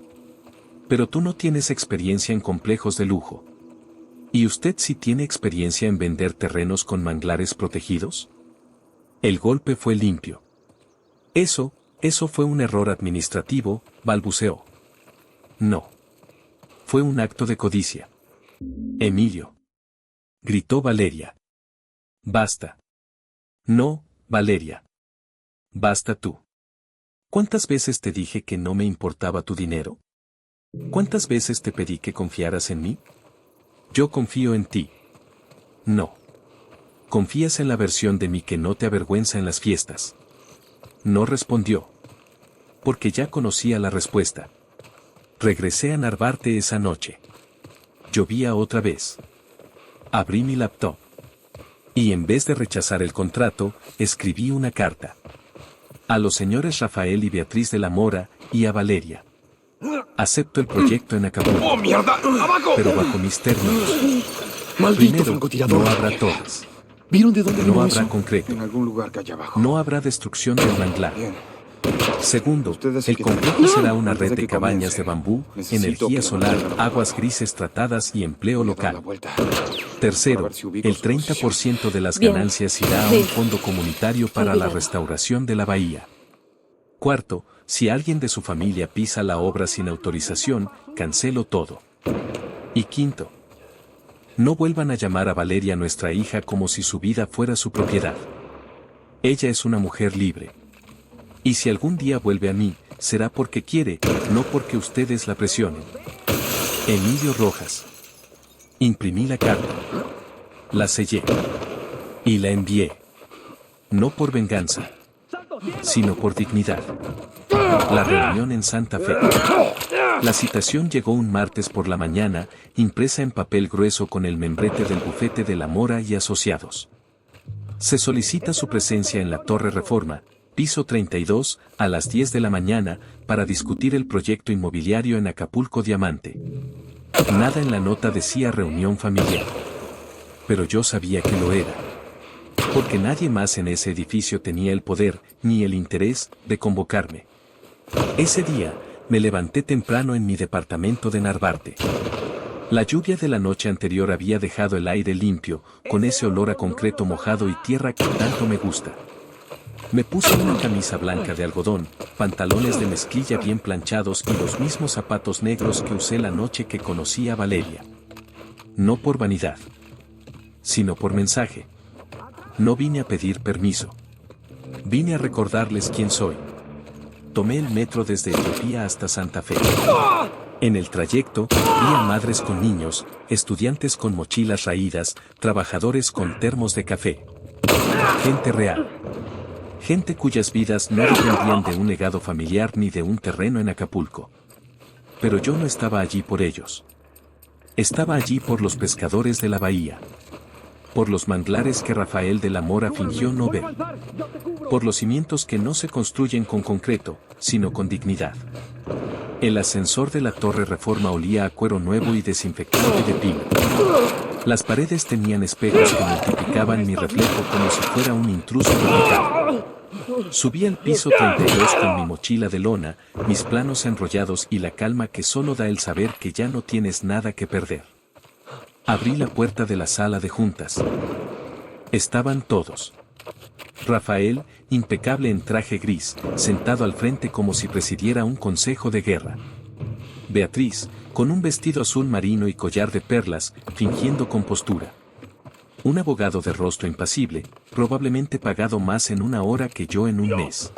Pero tú no tienes experiencia en complejos de lujo. ¿Y usted sí tiene experiencia en vender terrenos con manglares protegidos? El golpe fue limpio. Eso fue un error administrativo, balbuceó. No. Fue un acto de codicia. Emilio. Gritó Valeria. Basta. No, Valeria. Basta tú. ¿Cuántas veces te dije que no me importaba tu dinero? ¿Cuántas veces te pedí que confiaras en mí? Yo confío en ti. No. Confías en la versión de mí que no te avergüenza en las fiestas. No respondió. Porque ya conocía la respuesta. Regresé a Narvarte esa noche. Llovía otra vez. Abrí mi laptop. Y en vez de rechazar el contrato, escribí una carta. A los señores Rafael y Beatriz de la Mora, y a Valeria. Acepto el proyecto en Acapulco. ¡Oh, mierda! ¡Abajo! Pero bajo mis términos. ¡Maldito Primero, francotirador! no habrá torres. ¿Vieron de dónde No vino habrá eso? concreto. En algún lugar que haya abajo. No habrá destrucción del manglar. Bien. Segundo, Ustedes sí el que- complejo será una Antes red de de que cabañas comience, de bambú, necesito energía que solar, levanten la aguas mano. grises tratadas y empleo Voy a dar la local. vuelta. Tercero, Para ver si ubico el su 30% de las Bien. ganancias irá a Sí. un fondo comunitario para la Olvídalo. restauración de la bahía. Cuarto, si alguien de su familia pisa la obra sin autorización, cancelo todo. Y quinto, no vuelvan a llamar a Valeria nuestra hija como si su vida fuera su propiedad. Ella es una mujer libre. Y si algún día vuelve a mí, será porque quiere, no porque ustedes la presionen. Emilio Rojas. Imprimí la carta. La sellé. Y la envié. No por venganza, sino por dignidad. La reunión en Santa Fe. La citación llegó un martes por la mañana, impresa en papel grueso con el membrete del bufete de la Mora y Asociados. Se solicita su presencia en la Torre Reforma, piso 32, a las 10 de la mañana, para discutir el proyecto inmobiliario en Acapulco Diamante. Nada en la nota decía reunión familiar. Pero yo sabía que lo era. Porque nadie más en ese edificio tenía el poder, ni el interés, de convocarme. Ese día, me levanté temprano en mi departamento de Narvarte. La lluvia de la noche anterior había dejado el aire limpio, con ese olor a concreto mojado y tierra que tanto me gusta. Me puse una camisa blanca de algodón, pantalones de mezclilla bien planchados y los mismos zapatos negros que usé la noche que conocí a Valeria. No por vanidad, sino por mensaje. No vine a pedir permiso. Vine a recordarles quién soy. Tomé el metro desde Etiopía hasta Santa Fe. En el trayecto, vi a madres con niños, estudiantes con mochilas raídas, trabajadores con termos de café. Gente real. Gente cuyas vidas no dependían de un legado familiar ni de un terreno en Acapulco. Pero yo no estaba allí por ellos. Estaba allí por los pescadores de la bahía. Por los manglares que Rafael de la Mora fingió no ver. Por los cimientos que no se construyen con concreto, sino con dignidad. El ascensor de la Torre Reforma olía a cuero nuevo y desinfectante de pino. Las paredes tenían espejos que multiplicaban mi reflejo como si fuera un intruso duplicado. Subí al piso 32 con mi mochila de lona, mis planos enrollados y la calma que solo da el saber que ya no tienes nada que perder. Abrí la puerta de la sala de juntas. Estaban todos. Rafael, impecable en traje gris, sentado al frente como si presidiera un consejo de guerra. Beatriz, con un vestido azul marino y collar de perlas, fingiendo compostura. Un abogado de rostro impasible, probablemente pagado más en una hora que yo en un mes.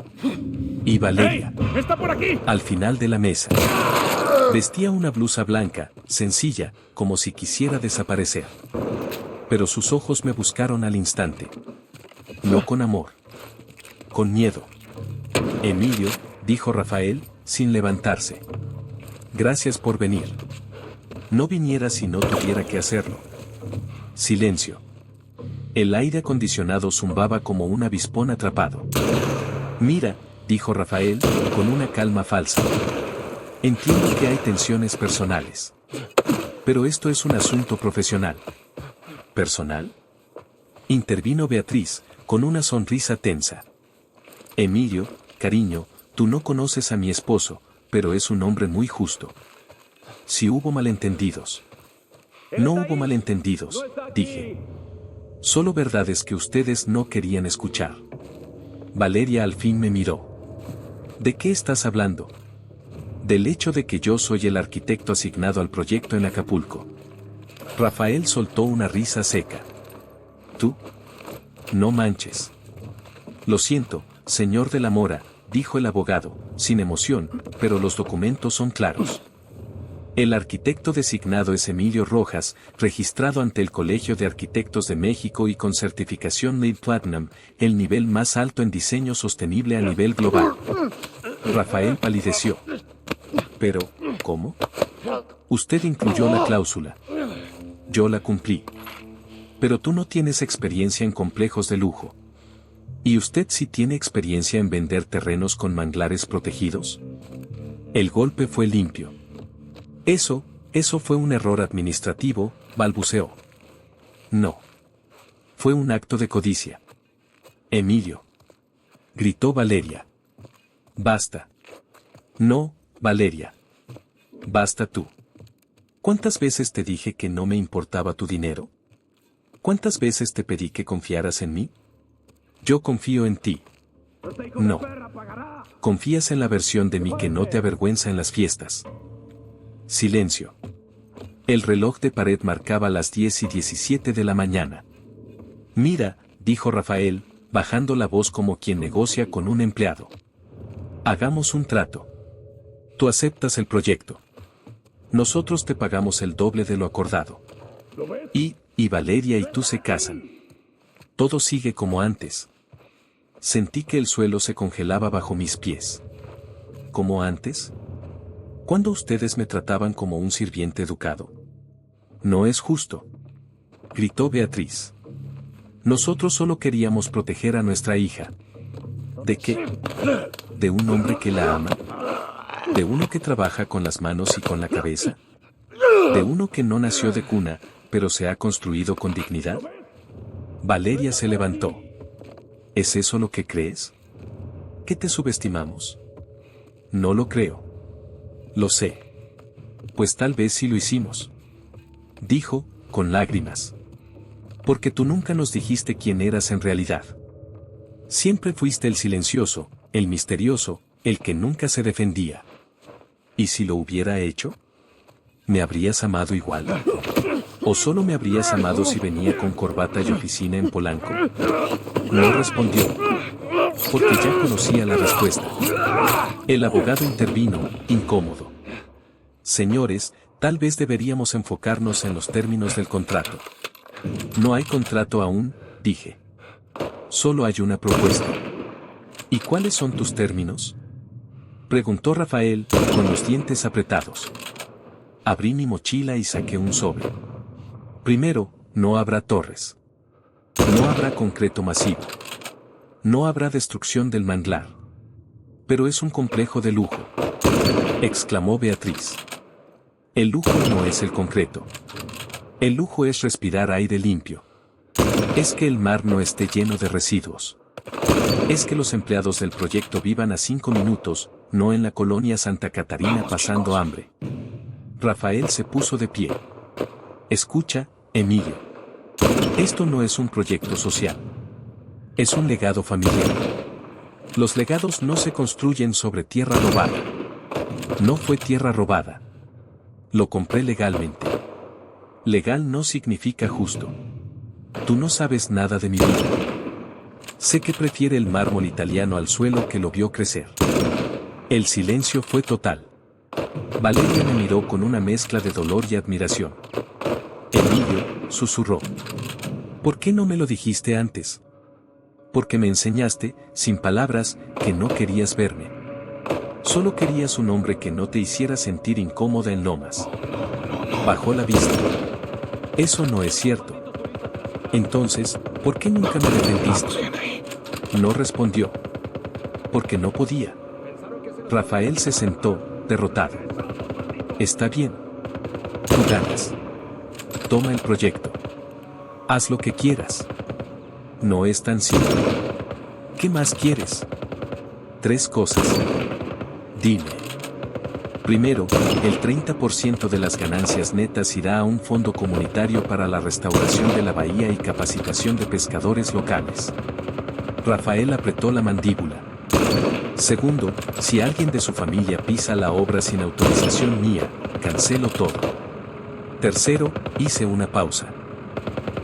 Y Valeria, ¡Está por aquí! al final de la mesa. Vestía una blusa blanca, sencilla, como si quisiera desaparecer. Pero sus ojos me buscaron al instante. No con amor. Con miedo. Emilio, dijo Rafael, sin levantarse. Gracias por venir. No viniera si no tuviera que hacerlo. Silencio. El aire acondicionado zumbaba como un avispón atrapado. Mira, dijo Rafael, con una calma falsa. Entiendo que hay tensiones personales. Pero esto es un asunto profesional. ¿Personal? Intervino Beatriz, con una sonrisa tensa. Emilio, cariño, tú no conoces a mi esposo, pero es un hombre muy justo. Si hubo malentendidos. No hubo malentendidos, dije. Solo verdades que ustedes no querían escuchar. Valeria al fin me miró. ¿De qué estás hablando? Del hecho de que yo soy el arquitecto asignado al proyecto en Acapulco. Rafael soltó una risa seca. ¿Tú? No manches. Lo siento, señor de la Mora, dijo el abogado, sin emoción, pero los documentos son claros. El arquitecto designado es Emilio Rojas, registrado ante el Colegio de Arquitectos de México y con certificación LEED Platinum, el nivel más alto en diseño sostenible a nivel global. Rafael palideció. Pero, ¿cómo? Usted incluyó la cláusula. Yo la cumplí. Pero tú no tienes experiencia en complejos de lujo. ¿Y usted sí tiene experiencia en vender terrenos con manglares protegidos? El golpe fue limpio. Eso fue un error administrativo, balbuceó. No. Fue un acto de codicia. Emilio. Gritó Valeria. Basta. No, Valeria. Basta tú. ¿Cuántas veces te dije que no me importaba tu dinero? ¿Cuántas veces te pedí que confiaras en mí? Yo confío en ti. No. Confías en la versión de mí que no te avergüenza en las fiestas. Silencio. El reloj de pared marcaba las 10:17 de la mañana. Mira, dijo Rafael, bajando la voz como quien negocia con un empleado. Hagamos un trato. Tú aceptas el proyecto. Nosotros te pagamos el doble de lo acordado. Y Valeria y tú se casan. Todo sigue como antes. Sentí que el suelo se congelaba bajo mis pies. ¿Como antes? ¿Cuándo ustedes me trataban como un sirviente educado? No es justo. Gritó Beatriz. Nosotros solo queríamos proteger a nuestra hija. ¿De qué? ¿De un hombre que la ama? ¿De uno que trabaja con las manos y con la cabeza? ¿De uno que no nació de cuna, pero se ha construido con dignidad? Valeria se levantó. ¿Es eso lo que crees? ¿Que te subestimamos? No lo creo. Lo sé. Pues tal vez sí lo hicimos. Dijo, con lágrimas. Porque tú nunca nos dijiste quién eras en realidad. Siempre fuiste el silencioso, el misterioso, el que nunca se defendía. ¿Y si lo hubiera hecho? ¿Me habrías amado igual? ¿O solo me habrías amado si venía con corbata y oficina en Polanco? No respondió. Porque ya conocía la respuesta. El abogado intervino, incómodo. Señores, tal vez deberíamos enfocarnos en los términos del contrato. No hay contrato aún, dije. Solo hay una propuesta. ¿Y cuáles son tus términos? Preguntó Rafael, con los dientes apretados. Abrí mi mochila y saqué un sobre. Primero, no habrá torres. No habrá concreto masivo. No habrá destrucción del manglar. Pero es un complejo de lujo, exclamó Beatriz. El lujo no es el concreto. El lujo es respirar aire limpio. Es que el mar no esté lleno de residuos. Es que los empleados del proyecto vivan a 5 minutos, no en la colonia Santa Catarina pasando hambre. Rafael se puso de pie. Escucha, Emilio. Esto no es un proyecto social. Es un legado familiar. Los legados no se construyen sobre tierra robada. No fue tierra robada. Lo compré legalmente. Legal no significa justo. Tú no sabes nada de mi vida. Sé que prefiere el mármol italiano al suelo que lo vio crecer. El silencio fue total. Valeria me miró con una mezcla de dolor y admiración. Emilio, susurró. ¿Por qué no me lo dijiste antes? Porque me enseñaste, sin palabras, que no querías verme. Solo querías un hombre que no te hiciera sentir incómoda en Lomas. Bajó la vista. Eso no es cierto. Entonces, ¿por qué nunca me defendiste? No respondió. Porque no podía. Rafael se sentó, derrotado. Está bien. Tú ganas. Toma el proyecto. Haz lo que quieras. No es tan simple. ¿Qué más quieres? 3 cosas. Dime. Primero, el 30% de las ganancias netas irá a un fondo comunitario para la restauración de la bahía y capacitación de pescadores locales. Rafael apretó la mandíbula. Segundo, si alguien de su familia pisa la obra sin autorización mía, cancelo todo. Tercero, hice una pausa.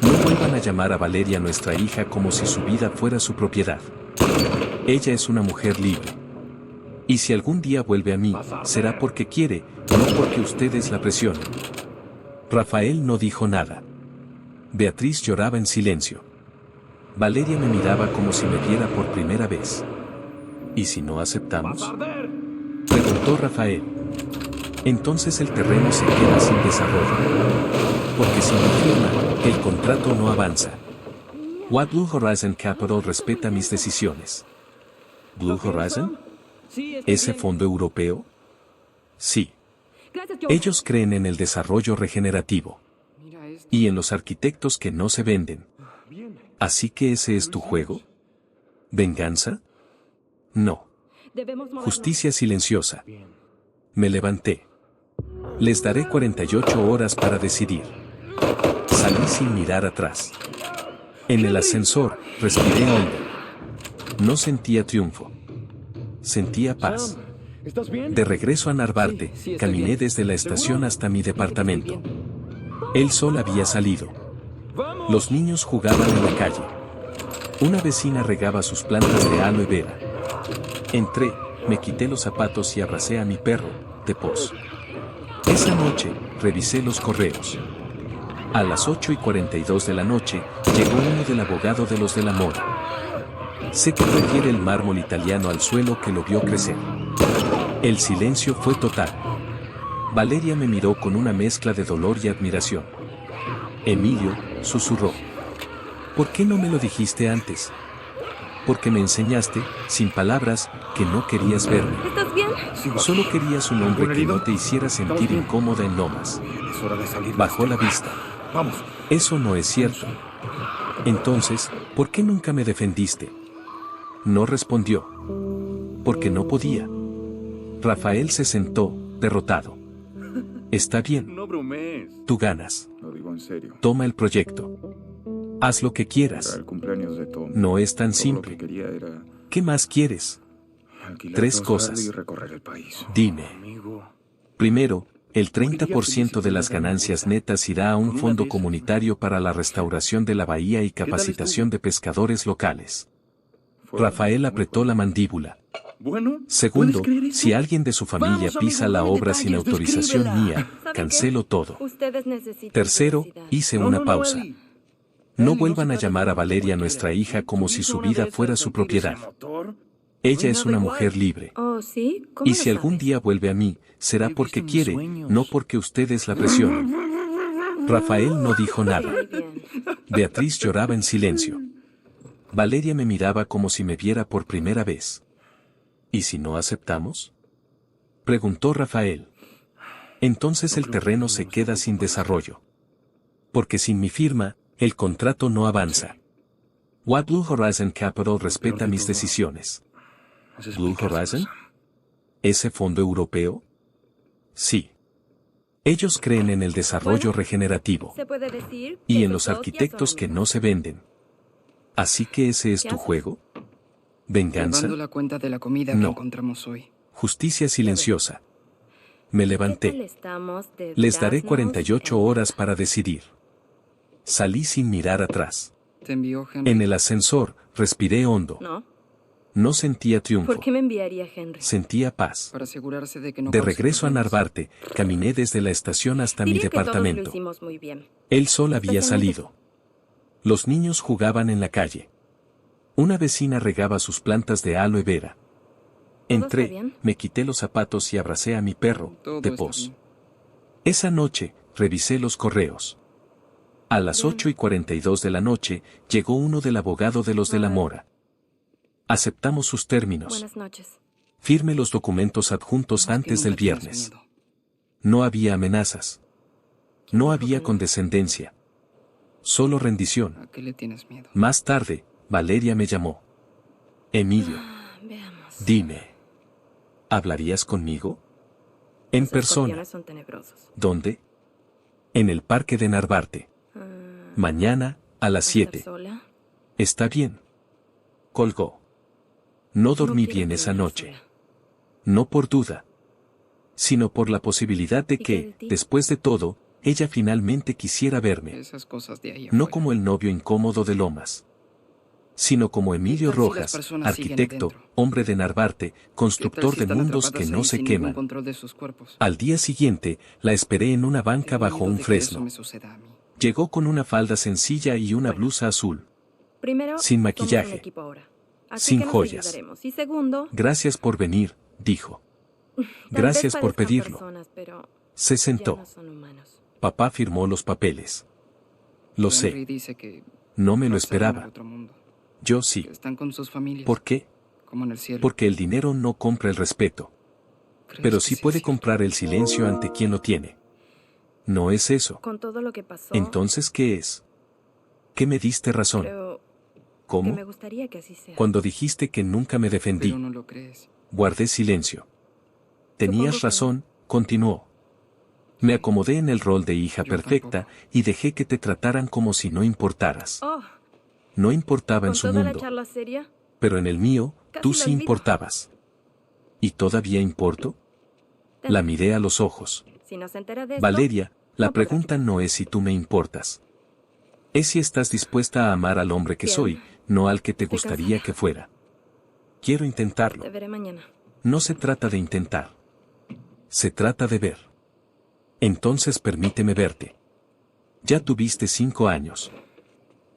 No vuelvan a llamar a Valeria nuestra hija como si su vida fuera su propiedad. Ella es una mujer libre. Y si algún día vuelve a mí, será porque quiere, no porque ustedes la presionen. Rafael no dijo nada. Beatriz lloraba en silencio. Valeria me miraba como si me viera por primera vez. ¿Y si no aceptamos? Preguntó Rafael. Entonces el terreno se queda sin desarrollo. Porque sin mi firma, el contrato no avanza. What Blue Horizon Capital respeta mis decisiones. ¿Blue Horizon? ¿Ese fondo europeo? Sí. Ellos creen en el desarrollo regenerativo. Y en los arquitectos que no se venden. ¿Así que ese es tu juego? ¿Venganza? No. Justicia silenciosa. Me levanté. Les daré 48 horas para decidir. Salí sin mirar atrás. En el ascensor, respiré hondo. No sentía triunfo. Sentía paz. De regreso a Narvarte, caminé desde la estación hasta mi departamento. El sol había salido. Los niños jugaban en la calle. Una vecina regaba sus plantas de aloe vera. Entré, me quité los zapatos y abracé a mi perro, Tepos. Esa noche, revisé los correos. A las 8:42 de la noche, llegó uno del abogado de los de la Mora. Sé que prefiere el mármol italiano al suelo que lo vio crecer. El silencio fue total. Valeria me miró con una mezcla de dolor y admiración. Emilio, susurró. ¿Por qué no me lo dijiste antes? Porque me enseñaste, sin palabras, que no querías verme. ¿Estás bien? Solo querías un hombre que no te hiciera sentir incómoda en Lomas. Bajó la vista. Vamos. Eso no es cierto. Entonces, ¿por qué nunca me defendiste? No respondió. Porque no podía. Rafael se sentó, derrotado. Está bien. No bromees. Tú ganas. Lo digo en serio. Toma el proyecto. Haz lo que Para quieras. el cumpleaños de Tom. No es tan Todo lo simple. que quería era ¿Qué más quieres? alquilar 3 dos cosas. Harley y recorrer el país. Dime. Amigo. Primero, el 30% de las ganancias netas irá a un fondo comunitario para la restauración de la bahía y capacitación de pescadores locales. Rafael apretó la mandíbula. Bueno, Segundo, ¿puedes creer eso? si alguien de su familia Vamos, pisa amigo, la dame obra sin detalles, autorización descríbela. mía, ¿Sabe cancelo todo. Ustedes necesitan Tercero, privacidad. hice No, una no, pausa. Eli. No Eli, vuelvan no a se trata llamar a de Valeria, cualquiera. nuestra hija, como si Hizo su una vida de fuera esas su contigo y propiedad. ese motor. Ella No es hay una nada mujer igual. libre. Oh, ¿sí? ¿Cómo Y lo si algún sabes? día vuelve a mí, será He visto porque mis quiere, sueños. no porque ustedes la presionen. Rafael no dijo nada. Muy bien. Beatriz lloraba en silencio. Valeria me miraba como si me viera por primera vez. ¿Y si no aceptamos? Preguntó Rafael. Entonces el terreno se queda sin desarrollo. Porque sin mi firma, el contrato no avanza. What Blue Horizon Capital respeta mis decisiones. Es ¿Blue explicárselo, Horizon? Sam. ¿Ese fondo europeo? Sí. Ellos creen en el desarrollo Bueno, regenerativo Se puede decir y que en esos los dos ya arquitectos son que amigos. no se venden. Así que ese es ¿Qué tu haces? juego. ¿Venganza? Llevando la cuenta de la comida No. que encontramos hoy. Justicia silenciosa. Me ¿Qué tal levanté. estamos de Les daré duraznos 48 en- horas para decidir. Salí sin mirar atrás. Te envió Henry. En el ascensor, respiré hondo. No. No sentía triunfo. ¿Por qué me enviaría Henry? Sentía paz. Para asegurarse de que no De cause regreso a problemas. Narvarte, caminé desde la estación hasta mi Diría que todos lo departamento. hicimos muy bien. El sol había Especialmente salido. Los niños jugaban en la calle. Una vecina regaba sus plantas de aloe vera. está Entré, bien? me quité los zapatos y abracé a mi perro, Todo de está pos. bien. Esa noche, revisé los correos. A las Bien. 8:42 de la noche, llegó uno del abogado de los de la Mora. Aceptamos sus términos. Buenas noches. Firme los documentos adjuntos Es que antes nunca del tienes viernes. miedo. No había amenazas. ¿Quién No dijo había que no? condescendencia. Solo rendición. ¿A qué le tienes miedo? Más tarde, Valeria me llamó. Emilio, Veamos. dime. ¿Hablarías conmigo? En Los persona. escorpiones son tenebrosos. ¿Dónde? En el parque de Narvarte. Mañana, a las ¿estar 7. sola? Está bien. Colgó. No dormí quiero bien esa caminar noche. sola. No por duda, sino por la posibilidad de ¿Y qué que, de ti? después de todo, ella finalmente quisiera verme, Esas cosas de ahí no afuera. como el novio incómodo de Lomas, sino como Emilio ¿Qué tal si las Rojas, personas siguen arquitecto, adentro? hombre de Narvarte, ¿Qué tal constructor si de están mundos que atrapadas no ahí se sin ningún queman. control de sus cuerpos? Al día siguiente, la esperé en una banca Tengo bajo miedo un de que fresno. eso me suceda a mí. Llegó con una falda sencilla y una blusa azul. Primero, Sin somos maquillaje. un equipo ahora. Así Sin que nos joyas. ayudaremos. Y segundo, Gracias por venir, dijo. tal Gracias vez por parezcan pedirlo. personas, pero Se ya sentó. no son humanos. Papá firmó los papeles. Lo Henry sé, dice que no me lo pasaron al esperaba. otro mundo, Yo sí. que están con sus familias, ¿Por qué? como en el cielo. Porque el dinero no compra el respeto, ¿Crees pero que sí sea puede cierto? comprar el silencio ante quien lo tiene. No es eso. Con todo lo que pasó, Entonces, ¿qué es? ¿Qué me diste razón? creo que ¿Cómo? me gustaría que así sea. Cuando dijiste que nunca me defendí, Pero no lo crees. guardé silencio. Tenías Supongo que razón, continuó. Me acomodé en el rol de hija Yo perfecta tampoco. y dejé que te trataran como si no importaras. Oh, No importaba en con su toda la mundo, charla seria, pero en el mío, Casi tú lo sí olvido. importabas. ¿Y todavía importo? La miré a los ojos. si no se entera de esto, Valeria, la no podrá pregunta no es si tú me importas. Es si estás dispuesta a amar al hombre que Bien. soy, no al que te Estoy gustaría cansada. que fuera. Quiero intentarlo. Te veré mañana. No se trata de intentar. Se trata de ver. Entonces permíteme verte. Ya tuviste 5 años.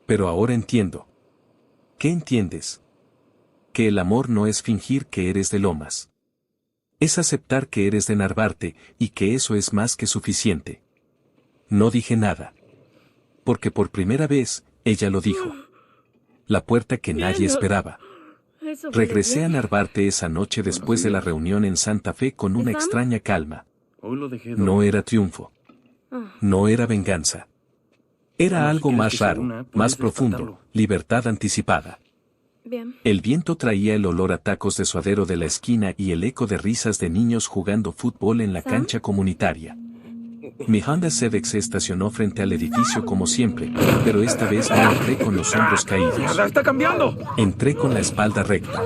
Pero ahora entiendo. ¿Qué entiendes? Que el amor no es fingir que eres de Lomas. Es aceptar que eres de Narvarte y que eso es más que suficiente. No dije nada. Porque por primera vez, ella lo dijo. La puerta que nadie esperaba. Eso huele Regresé a bien. Narvarte esa noche después de la reunión en Santa Fe con una ¿Sam? extraña calma. Hoy lo dejé No dormir. era triunfo. Ah, No era venganza. Era Bueno, si algo quieres más que sea raro, una, puedes más profundo, despertarlo. libertad anticipada. bien. El viento traía el olor a tacos de suadero de la esquina y el eco de risas de niños jugando fútbol en la ¿Sam? cancha comunitaria. Mi Honda Civic se estacionó frente al edificio como siempre, pero esta vez no entré con los hombros caídos. ¡Mierda, está cambiando! Entré con la espalda recta.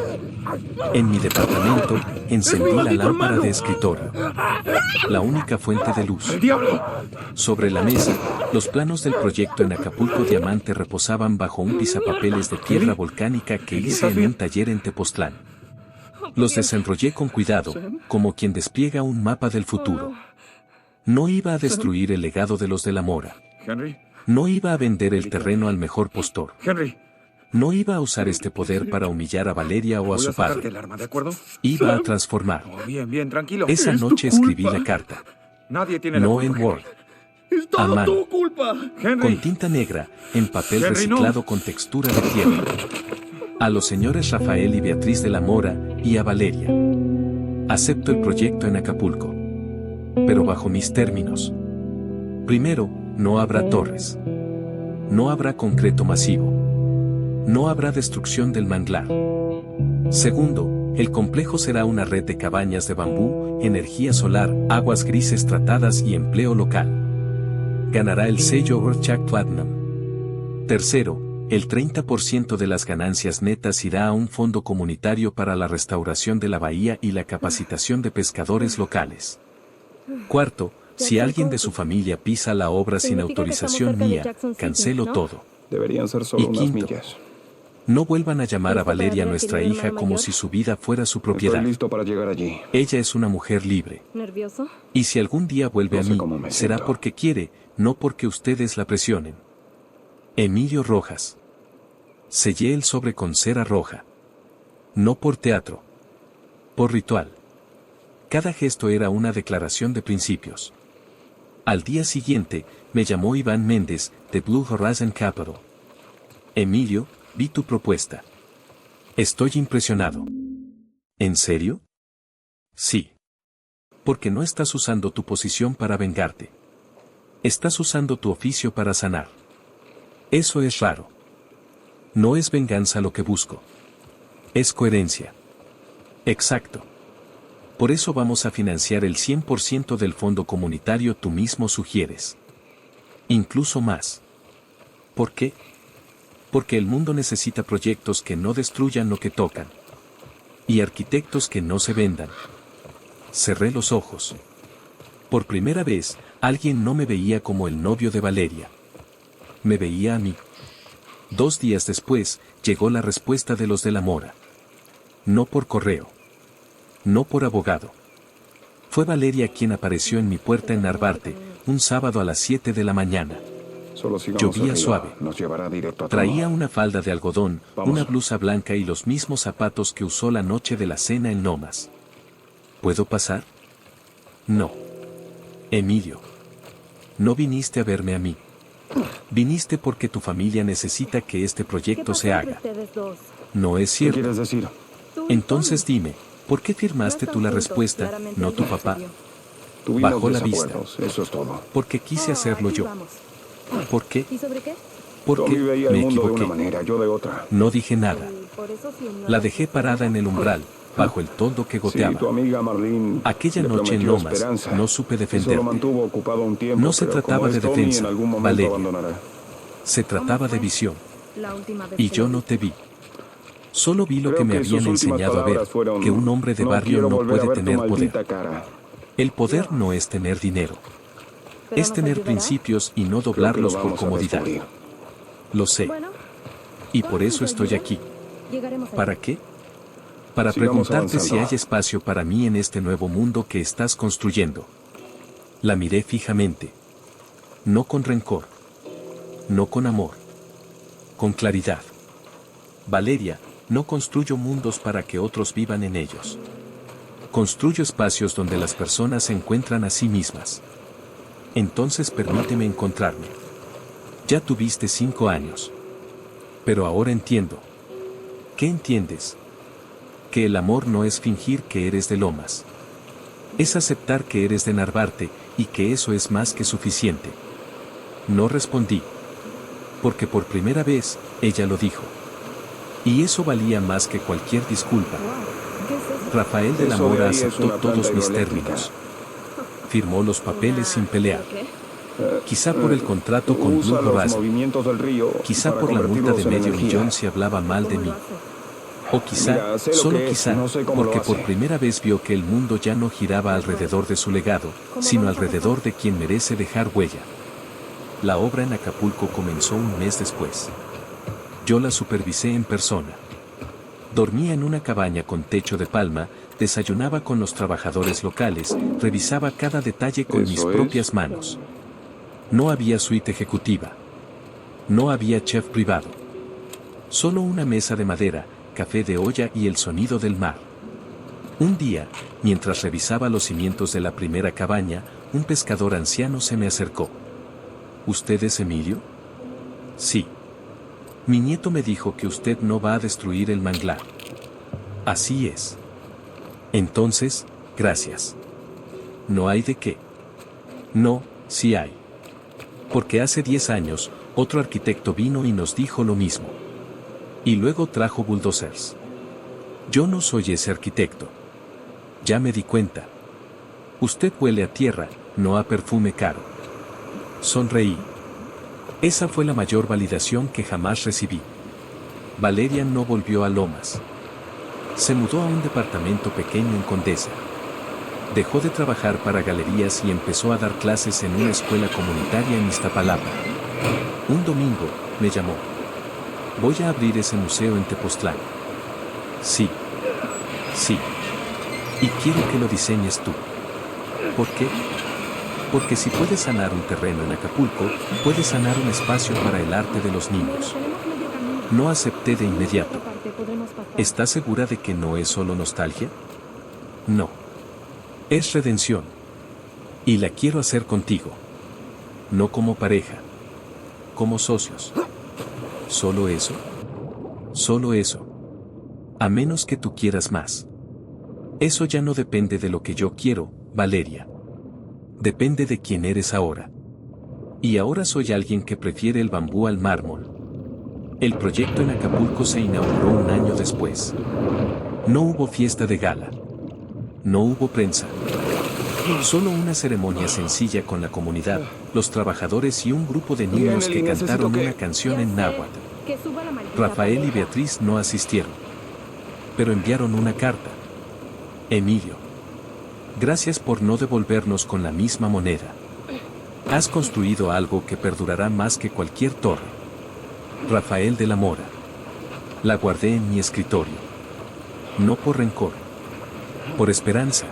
En mi departamento, encendí la maldito lámpara hermano! de escritorio. La única fuente de luz. ¡El diablo! Sobre la mesa, los planos del proyecto en Acapulco Diamante reposaban bajo un pisapapeles de piedra volcánica que hice ¿Estás en bien? un taller en Tepoztlán. Los desenrollé con cuidado, como quien despliega un mapa del futuro. No iba a destruir el legado de los de la Mora. Henry, No iba a vender el terreno al mejor postor. Henry. No iba a usar este poder para humillar a Valeria o a Voy su a sacarte padre. el arma, ¿de acuerdo? Iba a transformar. Oh, bien, bien, tranquilo. Esa noche escribí la carta. Nadie tiene la No culpa, en Henry. Word. ¡Es A todo mano. tu culpa! Henry. Con tinta negra, en papel Henry, no. reciclado con textura de tierra. A los señores Rafael y Beatriz de la Mora, y a Valeria. Acepto el proyecto en Acapulco. Pero bajo mis términos. Primero, no habrá torres. No habrá concreto masivo. No habrá destrucción del manglar. Segundo, el complejo será una red de cabañas de bambú, energía solar, aguas grises tratadas y empleo local. Ganará el sello Earthshare Platinum. Tercero, el 30% de las ganancias netas irá a un fondo comunitario para la restauración de la bahía y la capacitación de pescadores locales. Cuarto, si alguien de su familia pisa la obra sin Significa que autorización estamos cerca de mía, Jackson City, cancelo ¿no? todo. Deberían ser solo Y unas quinto, millas. no vuelvan a llamar a ¿Listo para Valeria nuestra readquirir un hija arma como mayor? si su vida fuera su Estoy propiedad. listo para llegar allí. Ella es una mujer libre. ¿Nervioso? Y si algún día vuelve No a sé mí, cómo me será siento. porque quiere, no porque ustedes la presionen. Emilio Rojas. Sellé el sobre con cera roja. No por teatro. Por ritual. Cada gesto era una declaración de principios. Al día siguiente, me llamó Iván Méndez, de Blue Horizon Capital. Emilio, vi tu propuesta. Estoy impresionado. ¿En serio? Sí. Porque no estás usando tu posición para vengarte. Estás usando tu oficio para sanar. Eso es raro. No es venganza lo que busco. Es coherencia. Exacto. Por eso vamos a financiar el 100% del fondo comunitario tú mismo sugieres. Incluso más. ¿Por qué? Porque el mundo necesita proyectos que no destruyan lo que tocan. Y arquitectos que no se vendan. Cerré los ojos. Por primera vez, alguien no me veía como el novio de Valeria. Me veía a mí. 2 días después, llegó la respuesta de los de la Mora. No por correo. No por abogado. Fue Valeria quien apareció en mi puerta en Narvarte, un sábado a las 7 de la mañana. Solo sigamos Llovía arriba. suave. Nos llevará directo a Traía todo. una falda de algodón, Vamos. una blusa blanca y los mismos zapatos que usó la noche de la cena en Lomas. ¿Puedo pasar? No. Emilio. No viniste a verme a mí. Viniste porque tu familia necesita que este ¿Qué proyecto pasó se entre haga. ustedes dos? No es ¿Qué cierto. quieres decir? Tú y Entonces Tommy. dime, ¿por qué firmaste No tú la están juntos, respuesta, claramente no tu ella papá? accedió. Tuvimos Bajó la vista. desacuerdos, eso es todo. Porque quise hacerlo aquí yo. vamos. ¿Por qué? ¿Y sobre qué? Porque Tommy veía el me mundo de una equivoqué. manera, yo de otra. No dije nada. Y por eso sí, no La lo dejé sé. parada en el umbral, bajo el toldo que Sí, goteaba. tu amiga Marlene Aquella le noche en prometió Lomas, esperanza. no supe Eso lo defenderte. mantuvo ocupado un tiempo, No se pero trataba como de es Tommy, defensa, en algún momento Valeria. abandonará. Se trataba de visión. La última vez Y que yo lo no vi. te vi. Solo vi lo Creo que me que sus habían últimas enseñado a ver, palabras fueron, que un hombre de barrio quiero no volver a puede ver tu tener maldita poder. cara. El poder no es tener dinero. ¿Pero Es nos tener ayudará? principios y no Creo que lo doblarlos por vamos a comodidad. descubrir. Lo sé. Bueno, Y por con eso su estoy ayuda, aquí. llegaremos allá. ¿Para qué? Para Sigamos preguntarte si avanzando. hay espacio para mí en este nuevo mundo que estás construyendo. La miré fijamente. No con rencor. No con amor. Con claridad. Valeria, no construyo mundos para que otros vivan en ellos. Construyo espacios donde las personas se encuentran a sí mismas. Entonces permíteme encontrarme. Ya tuviste 5 años. Pero ahora entiendo. ¿Qué entiendes? Que el amor no es fingir que eres de Lomas. Es aceptar que eres de Narvarte, y que eso es más que suficiente. No respondí. Porque por primera vez, ella lo dijo. Y eso valía más que cualquier disculpa. Wow, ¿qué es eso? Rafael de la Eso de Mora ahí es aceptó una planta todos mis hidroeléctrica. términos. Firmó los papeles sin pelear. ¿Qué? Quizá por el contrato con Blue Usa los Horizon. movimientos del río Quizá para por la multa de convertirlos en medio energía. millón si hablaba mal de ¿Cómo mí. lo hace? O quizá, Mira, sé lo solo que es, quizá, no sé cómo lo porque por hace. primera vez vio que el mundo ya no giraba alrededor de su legado, sino alrededor de quien merece dejar huella. La obra en Acapulco comenzó un mes después. Yo la supervisé en persona. Dormía en una cabaña con techo de palma, desayunaba con los trabajadores locales, revisaba cada detalle con mis propias manos. No había suite ejecutiva. No había chef privado. Solo una mesa de madera, café de olla y el sonido del mar. Un día, mientras revisaba los cimientos de la primera cabaña, un pescador anciano se me acercó. ¿Usted es Emilio? Sí. Mi nieto me dijo que usted no va a destruir el manglar. Así es. Entonces, gracias. No hay de qué. No, sí hay. Porque hace 10 años, otro arquitecto vino y nos dijo lo mismo. Y luego trajo bulldozers. Yo no soy ese arquitecto. Ya me di cuenta. Usted huele a tierra, no a perfume caro. Sonreí. Esa fue la mayor validación que jamás recibí. Valeria no volvió a Lomas. Se mudó a un departamento pequeño en Condesa. Dejó de trabajar para galerías y empezó a dar clases en una escuela comunitaria en Iztapalapa. Un domingo, me llamó. Voy a abrir ese museo en Tepoztlán. Sí. Sí. Y quiero que lo diseñes tú. ¿Por qué? Porque si puedes sanar un terreno en Acapulco, puedes sanar un espacio para el arte de los niños. No acepté de inmediato. ¿Estás segura de que no es solo nostalgia? No. Es redención. Y la quiero hacer contigo. No como pareja. Como socios. ¿Solo eso? Solo eso. A menos que tú quieras más. Eso ya no depende de lo que yo quiero, Valeria. Depende de quién eres ahora. Y ahora soy alguien que prefiere el bambú al mármol. El proyecto en Acapulco se inauguró un año después. No hubo fiesta de gala. No hubo prensa. Solo una ceremonia sencilla con la comunidad, los trabajadores y un grupo de niños que cantaron una canción en náhuatl. Rafael y Beatriz no asistieron. Pero enviaron una carta. Emilio. Gracias por no devolvernos con la misma moneda. Has construido algo que perdurará más que cualquier torre. Rafael de la Mora. La guardé en mi escritorio. No por rencor. Por esperanza.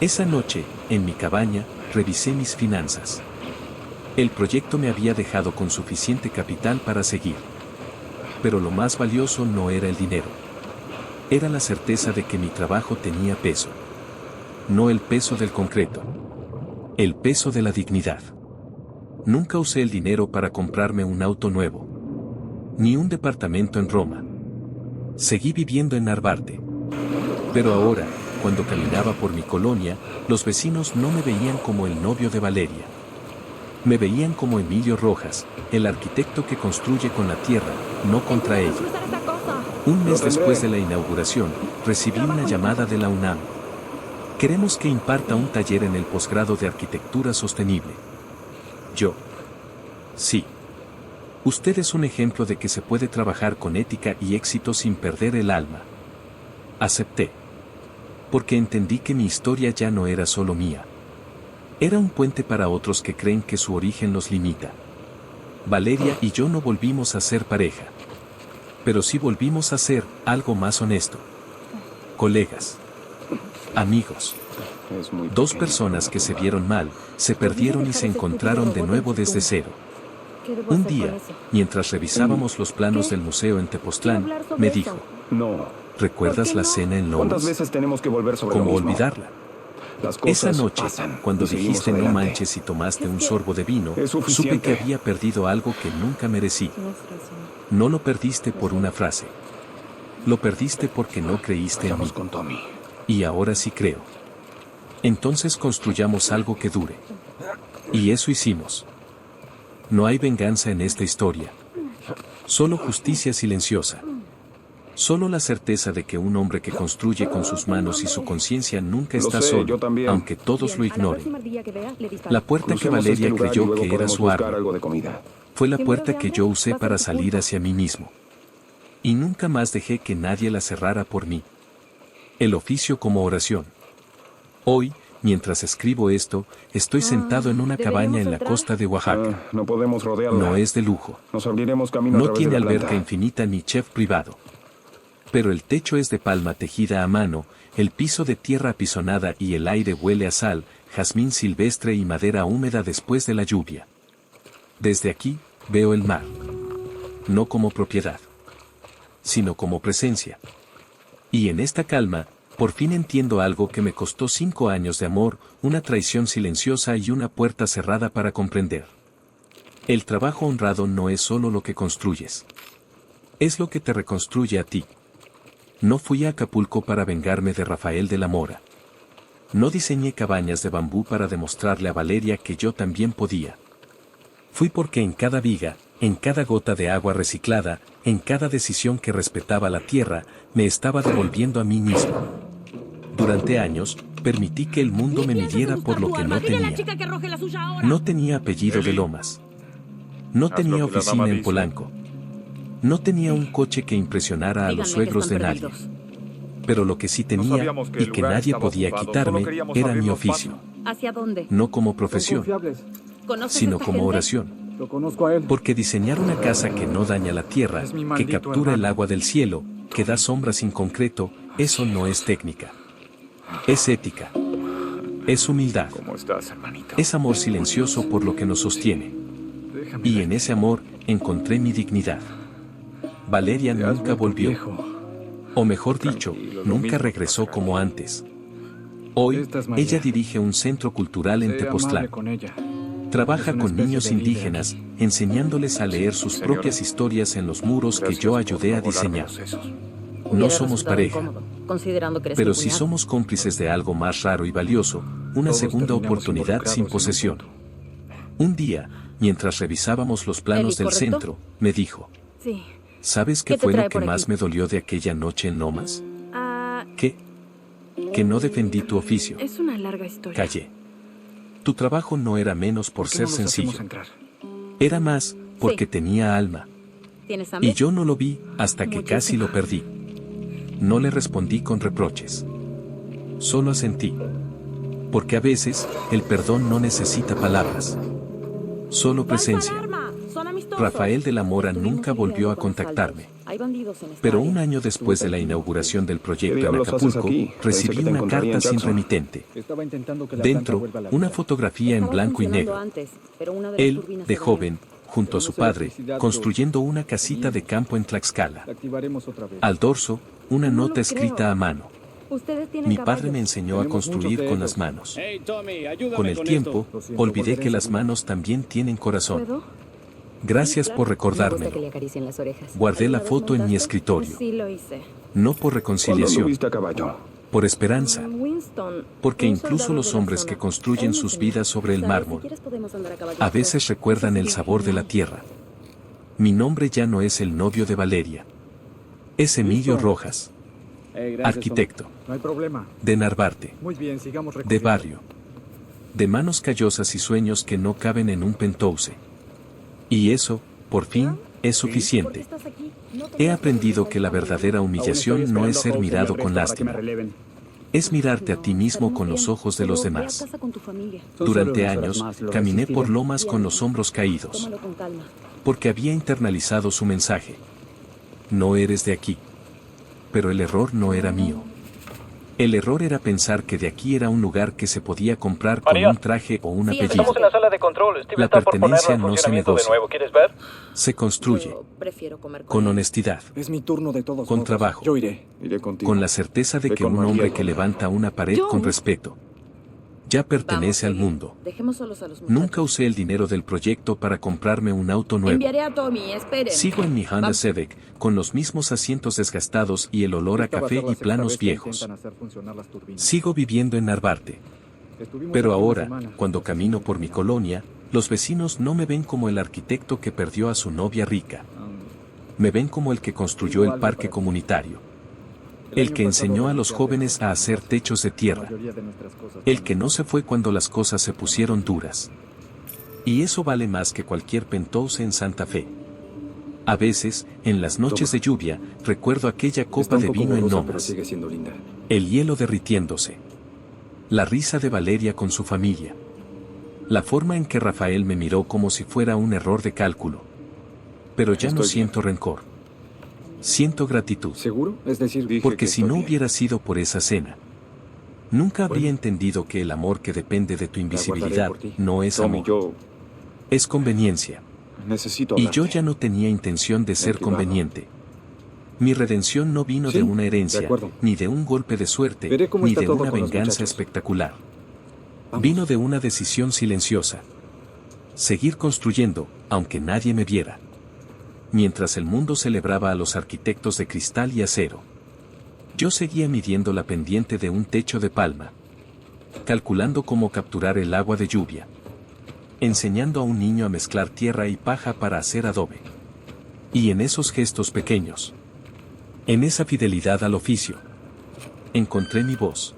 Esa noche, en mi cabaña, revisé mis finanzas. El proyecto me había dejado con suficiente capital para seguir. Pero lo más valioso no era el dinero. Era la certeza de que mi trabajo tenía peso. No el peso del concreto. El peso de la dignidad. Nunca usé el dinero para comprarme un auto nuevo. Ni un departamento en Roma. Seguí viviendo en Narvarte. Pero ahora, cuando caminaba por mi colonia, los vecinos no me veían como el novio de Valeria. Me veían como Emilio Rojas, el arquitecto que construye con la tierra, no contra ella. Un mes después de la inauguración, recibí una llamada de la UNAM. Queremos que imparta un taller en el posgrado de arquitectura sostenible. Yo. Sí. Usted es un ejemplo de que se puede trabajar con ética y éxito sin perder el alma. Acepté. Porque entendí que mi historia ya no era solo mía. Era un puente para otros que creen que su origen los limita. Valeria y yo no volvimos a ser pareja. Pero sí volvimos a ser algo más honesto. Colegas. Amigos. Dos personas que se vieron mal, se perdieron y se encontraron de nuevo desde cero. Un día, mientras revisábamos los planos del museo en Tepoztlán, me dijo, No. ¿recuerdas la cena en ¿Cuántas Lomas? veces tenemos que volver sobre lo ¿Cómo mismo? olvidarla? Las cosas Esa noche, pasan, cuando y seguimos dijiste no adelante. manches y tomaste un sorbo de vino, Es supe suficiente. que había perdido algo que nunca merecí. No lo perdiste por una frase. Lo perdiste porque no creíste en mí. Vayamos con Tommy. Y ahora sí creo. Entonces construyamos algo que dure. Y eso hicimos. No hay venganza en esta historia. Solo justicia silenciosa. Solo la certeza de que un hombre que construye con sus manos y su conciencia nunca Lo está sé, solo, yo también. aunque todos lo ignoren. La puerta que Crucemos Valeria este lugar y creyó luego que era podemos su buscar arma algo de comida. fue la puerta que yo usé para salir hacia mí mismo. Y nunca más dejé que nadie la cerrara por mí. El oficio como oración. Hoy, mientras escribo esto, estoy sentado en una cabaña en la costa de Oaxaca. No podemos rodearla. No es de lujo. Nos abriremos camino a No través tiene de la alberca planta. infinita ni chef privado. Pero el techo es de palma tejida a mano, el piso de tierra apisonada y el aire huele a sal, jazmín silvestre y madera húmeda después de la lluvia. Desde aquí, veo el mar. No como propiedad, sino como presencia. Y en esta calma, por fin entiendo algo que me costó 5 años de amor, una traición silenciosa y una puerta cerrada para comprender. El trabajo honrado no es solo lo que construyes. Es lo que te reconstruye a ti. No fui a Acapulco para vengarme de Rafael de la Mora. No diseñé cabañas de bambú para demostrarle a Valeria que yo también podía. Fui porque en cada viga, en cada gota de agua reciclada, en cada decisión que respetaba la tierra, me estaba devolviendo a mí mismo. Durante años, permití que el mundo me midiera por lo que no tenía. No tenía apellido de Lomas. No tenía oficina en Polanco. No tenía un coche que impresionara a los suegros de nadie. Pero lo que sí tenía, y que nadie podía quitarme, era mi oficio. ¿Hacia dónde? No como profesión, sino como oración. Lo conozco a él. Porque diseñar una casa que no daña la tierra, que captura el agua del cielo, que da sombra sin concreto, eso no es técnica. Es ética. Es humildad. ¿Cómo estás, hermanito? Es amor silencioso por lo que nos sostiene. Y en ese amor, encontré mi dignidad. Valeria nunca volvió. O mejor dicho, nunca regresó como antes. Hoy, ella dirige un centro cultural en Tepoztlán. Trabaja con niños indígenas, enseñándoles a leer sus propias historias en los muros que yo ayudé a diseñar. No somos pareja, pero sí somos cómplices de algo más raro y valioso, una segunda oportunidad sin posesión. Un día, mientras revisábamos los planos del centro, me dijo, Sí. ¿sabes qué fue lo que más me dolió de aquella noche en Lomas? ¿Qué? Que no defendí tu oficio. Es una larga historia. Callé. Tu trabajo no era menos por ser sencillo. Era más, porque tenía alma. ¿Tienes hambre? Y yo no lo vi hasta que casi lo perdí. No le respondí con reproches. Solo asentí. Porque a veces, el perdón no necesita palabras. Solo presencia. Rafael de la Mora nunca volvió a contactarme. Pero un año después de la inauguración del proyecto en Acapulco, recibí una carta sin remitente. Dentro, una fotografía en blanco y negro. Él, de joven, junto a su padre, construyendo una casita de campo en Tlaxcala. Al dorso, una nota escrita a mano. Mi padre me enseñó a construir con las manos. Con el tiempo, olvidé que las manos también tienen corazón. Gracias por recordármelo. Guardé la foto en mi escritorio. No por reconciliación, por esperanza. Porque incluso los hombres que construyen sus vidas sobre el mármol, a veces recuerdan el sabor de la tierra. Mi nombre ya no es el novio de Valeria. Es Emilio Rojas, arquitecto, de Narvarte, de barrio, de manos callosas y sueños que no caben en un penthouse. Y eso, por fin, es suficiente. He aprendido que la verdadera humillación no es ser mirado con lástima. Es mirarte a ti mismo con los ojos de los demás. Durante años, caminé por lomas con los hombros caídos. Porque había internalizado su mensaje. No eres de aquí. Pero el error no era mío. El error era pensar que de aquí era un lugar que se podía comprar con un traje o un apellido. Estamos en la sala de control. Steve La está por pertenencia ponerlo en no se funcionamiento de negocia. nuevo. ¿Quieres ver? Se construye. Con honestidad. Es mi turno de todos Con modos. trabajo. Yo iré. Iré contigo. Con la certeza de Ve que con un María hombre y que con levanta una pared con respeto ya pertenece al mundo. Nunca usé el dinero del proyecto para comprarme un auto nuevo. Enviaré a Tommy, esperen. Sigo en mi Honda Civic, con los mismos asientos desgastados y el olor a café y planos viejos. Sigo viviendo en Narvarte. Pero ahora, cuando camino por mi colonia, los vecinos no me ven como el arquitecto que perdió a su novia rica. Me ven como el que construyó el parque comunitario. El que enseñó a los jóvenes a hacer techos de tierra. El que no se fue cuando las cosas se pusieron duras. Y eso vale más que cualquier penthouse en Santa Fe. A veces, en las noches de lluvia, recuerdo aquella copa de vino en Lomas. El hielo derritiéndose. La risa de Valeria con su familia. La forma en que Rafael me miró como si fuera un error de cálculo. Pero ya no siento rencor. Siento gratitud. ¿Seguro? Es decir, dije Porque que si no estoy bien. hubiera sido por esa cena, nunca habría entendido que el amor que depende de tu La guardaré invisibilidad por ti. no es Tommy, amor, yo es conveniencia. necesito Y hablarte. yo ya no tenía intención de ser Privado. conveniente. Mi redención no vino Sí, de una de herencia, acuerdo. ni de un golpe de suerte, Veré cómo ni está de todo una con los venganza muchachos. espectacular. Vamos. Vino de una decisión silenciosa. Seguir construyendo, aunque nadie me viera. Mientras el mundo celebraba a los arquitectos de cristal y acero, yo seguía midiendo la pendiente de un techo de palma, calculando cómo capturar el agua de lluvia, enseñando a un niño a mezclar tierra y paja para hacer adobe. Y en esos gestos pequeños, en esa fidelidad al oficio, encontré mi voz.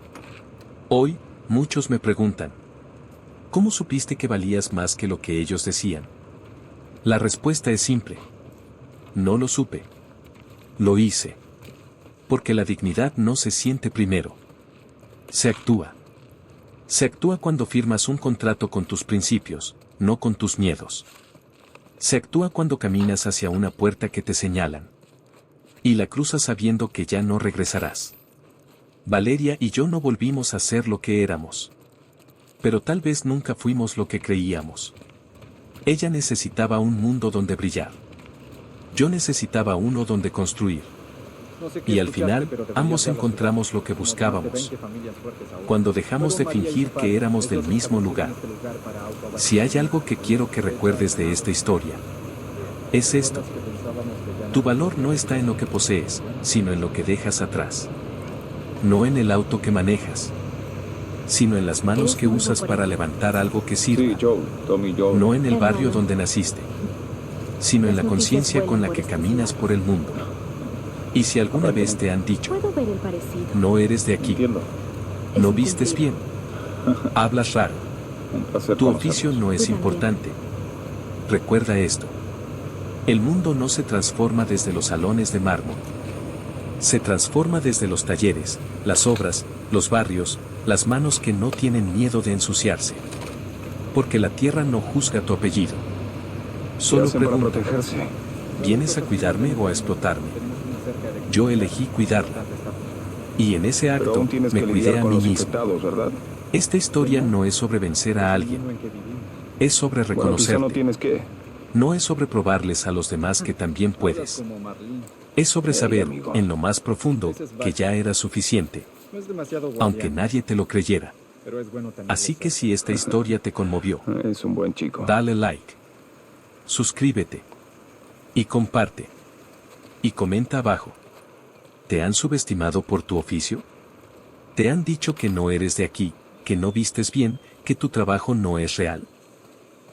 Hoy, muchos me preguntan, ¿cómo supiste que valías más que lo que ellos decían? La respuesta es simple. No lo supe. Lo hice. Porque la dignidad no se siente primero. Se actúa. Se actúa cuando firmas un contrato con tus principios, no con tus miedos. Se actúa cuando caminas hacia una puerta que te señalan. Y la cruzas sabiendo que ya no regresarás. Valeria y yo no volvimos a ser lo que éramos. Pero tal vez nunca fuimos lo que creíamos. Ella necesitaba un mundo donde brillar. Yo necesitaba uno donde construir. Y al final, ambos encontramos lo que buscábamos. Cuando dejamos de fingir que éramos del mismo lugar. Si hay algo que quiero que recuerdes de esta historia, es esto. Tu valor no está en lo que posees, sino en lo que dejas atrás. No en el auto que manejas, sino en las manos que usas para levantar algo que Sí, sirva. Joe. Tommy, Joe. No en el barrio donde naciste, sino en la conciencia con la que caminas por el mundo. Y si alguna vez te han dicho, Puedo ver el parecido. no eres de aquí, Entiendo. no vistes bien, hablas raro, Un placer tu conocerlos. oficio no es Tú también. importante. Recuerda esto. El mundo no se transforma desde los salones de mármol. Se transforma desde los talleres, las obras, los barrios, las manos que no tienen miedo de ensuciarse. Porque la tierra no juzga tu apellido. ¿Qué Solo hacen para pregunta, protegerse? ¿vienes a cuidarme o a explotarme? Yo elegí cuidarla. Y en ese Pero acto aún tienes me que cuidé lidiar a con mí los mismo. infectados, ¿verdad? Esta historia no es sobre vencer a alguien. Es sobre Bueno, quizá reconocerte. no tienes que. No es sobre probarles a los demás que también puedes. Es sobre saber, amigo. en lo más profundo, que ya era suficiente, aunque nadie te lo creyera. Así que si esta historia te conmovió, Es un buen chico. dale like, suscríbete y comparte. Y comenta abajo. ¿Te han subestimado por tu oficio? ¿Te han dicho que no eres de aquí, que no vistes bien, que tu trabajo no es real?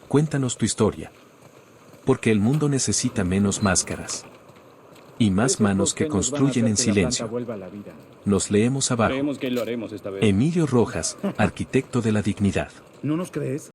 Cuéntanos tu historia. Porque el mundo necesita menos máscaras. Y más manos que construyen en silencio. Nos leemos abajo. Creemos que lo haremos esta vez. Emilio Rojas, arquitecto de la dignidad. ¿No nos crees?